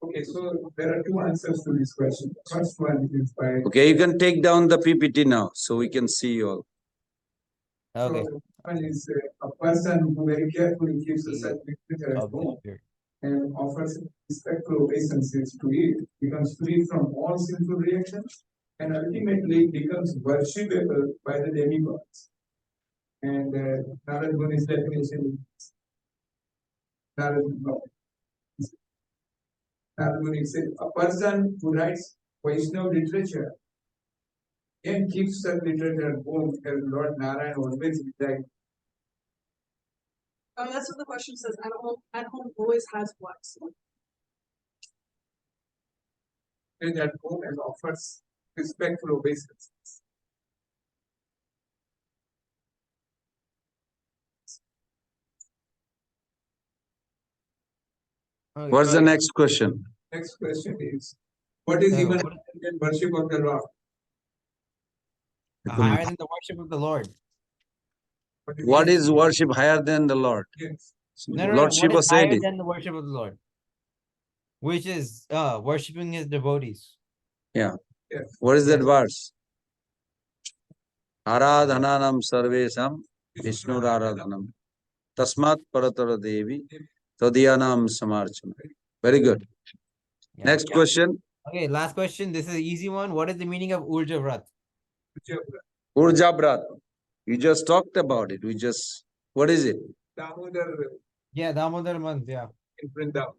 Okay, so there are 2 answers to this question. First one is by. Okay, you can take down the PPT now so we can see you all. Okay. So one is a person who very carefully keeps a such literature at home and offers respectful obeisances to it, becomes free from all sinful reactions, and ultimately becomes worshipable by the demigods. And Narad Muni's definition is Narad Muni said, a person who writes Vaishnava literature and keeps such literature at home as Lord Narayan always resides. Oh, that's what the question says. At home always has what? And at home and offers respectful obeisances. Okay. What's the next question? Next question is, what is even what- in worship of the Lord? Higher than the worship of the Lord. What is worship higher than the Lord? Yes. No. Lord What Shiva is said higher it. than the worship of the Lord? Which is worshiping his devotees. Yeah. Yes. What is that verse? Aradhananam sarvesam Vishnu Aradhanam. Tasmat paratara devi tadyanam samarchana. Very good. Yeah. Next question. Okay, last question. This is an easy one. What is the meaning of Urja Vrat? Urja Brat. You just talked about it. What is it? Damodar Yeah, Damodar month. Yeah. in Vrindavan.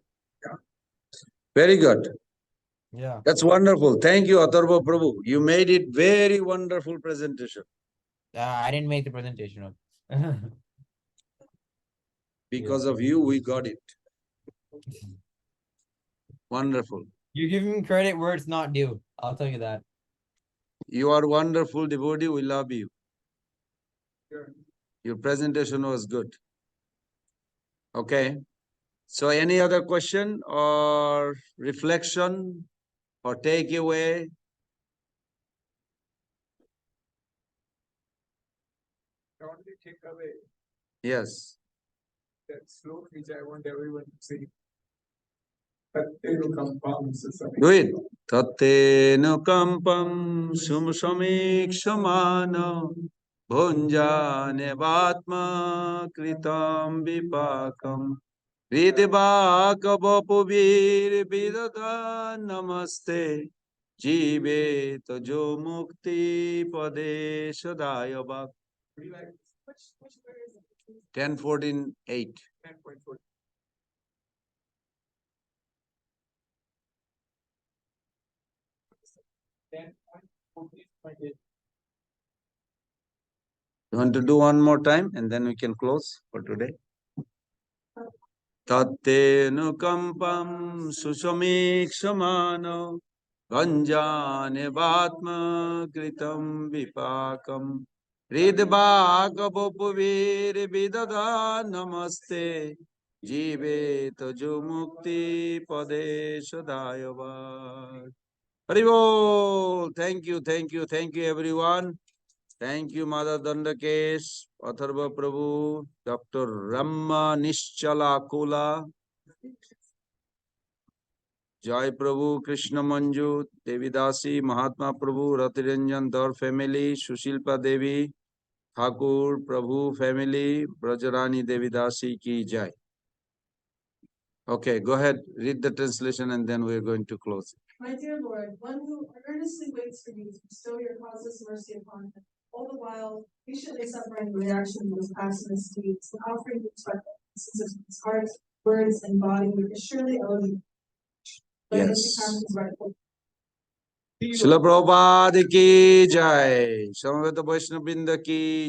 Very good. Yeah. That's wonderful. Thank you, Atharva Prabhu. You made it very wonderful presentation. I didn't make the presentation. Because of you, we got it. Wonderful. You give him credit where it's not due. I'll tell you that. You are wonderful devotee. We love you. Sure. Your presentation was good. Okay. So any other question or reflection or takeaway? The only takeaway, Yes. that slope which I want everyone to see. Tattenu kampam susami. Do it. Tattenu kampam sumsamiksamana bhunjane vatma kritam vipakam Ridvakavapuvir vidada namaste Jive tajo mukti pade sadaya bhak. Which where is it? 10:14:8. 10.4. You want to do one more time and then we can close for today? Tattenu kampam susamiksamano Ganjane vatma kritam vipakam Ridvakavapuvir vidada namaste Jive tajo mukti pade sadaya bhak. Haribol. Thank you, thank you, thank you everyone. Thank you, Mother Dandakesh, Atharva Prabhu, Dr. Ramma Nischala Kula, Jai Prabhu, Krishna Manju, Devidasi, Mahatma Prabhu, Ratiranjan Dhar family, Sushilpa Devi, Thakur Prabhu family, Brajarani Devidasi ki Jai. Okay, go ahead, read the translation and then we're going to close. My dear Lord, one who earnestly waits for you to bestow your causeless mercy upon him, all the while patiently suffering the reaction of his passionate deeds, and offering you sacrifices of his heart, words, and body, is surely eligible. But Yes. it becomes his rightful. Srila Prabhupada ki Jai. Samaveta Vaishnava Vrinda ki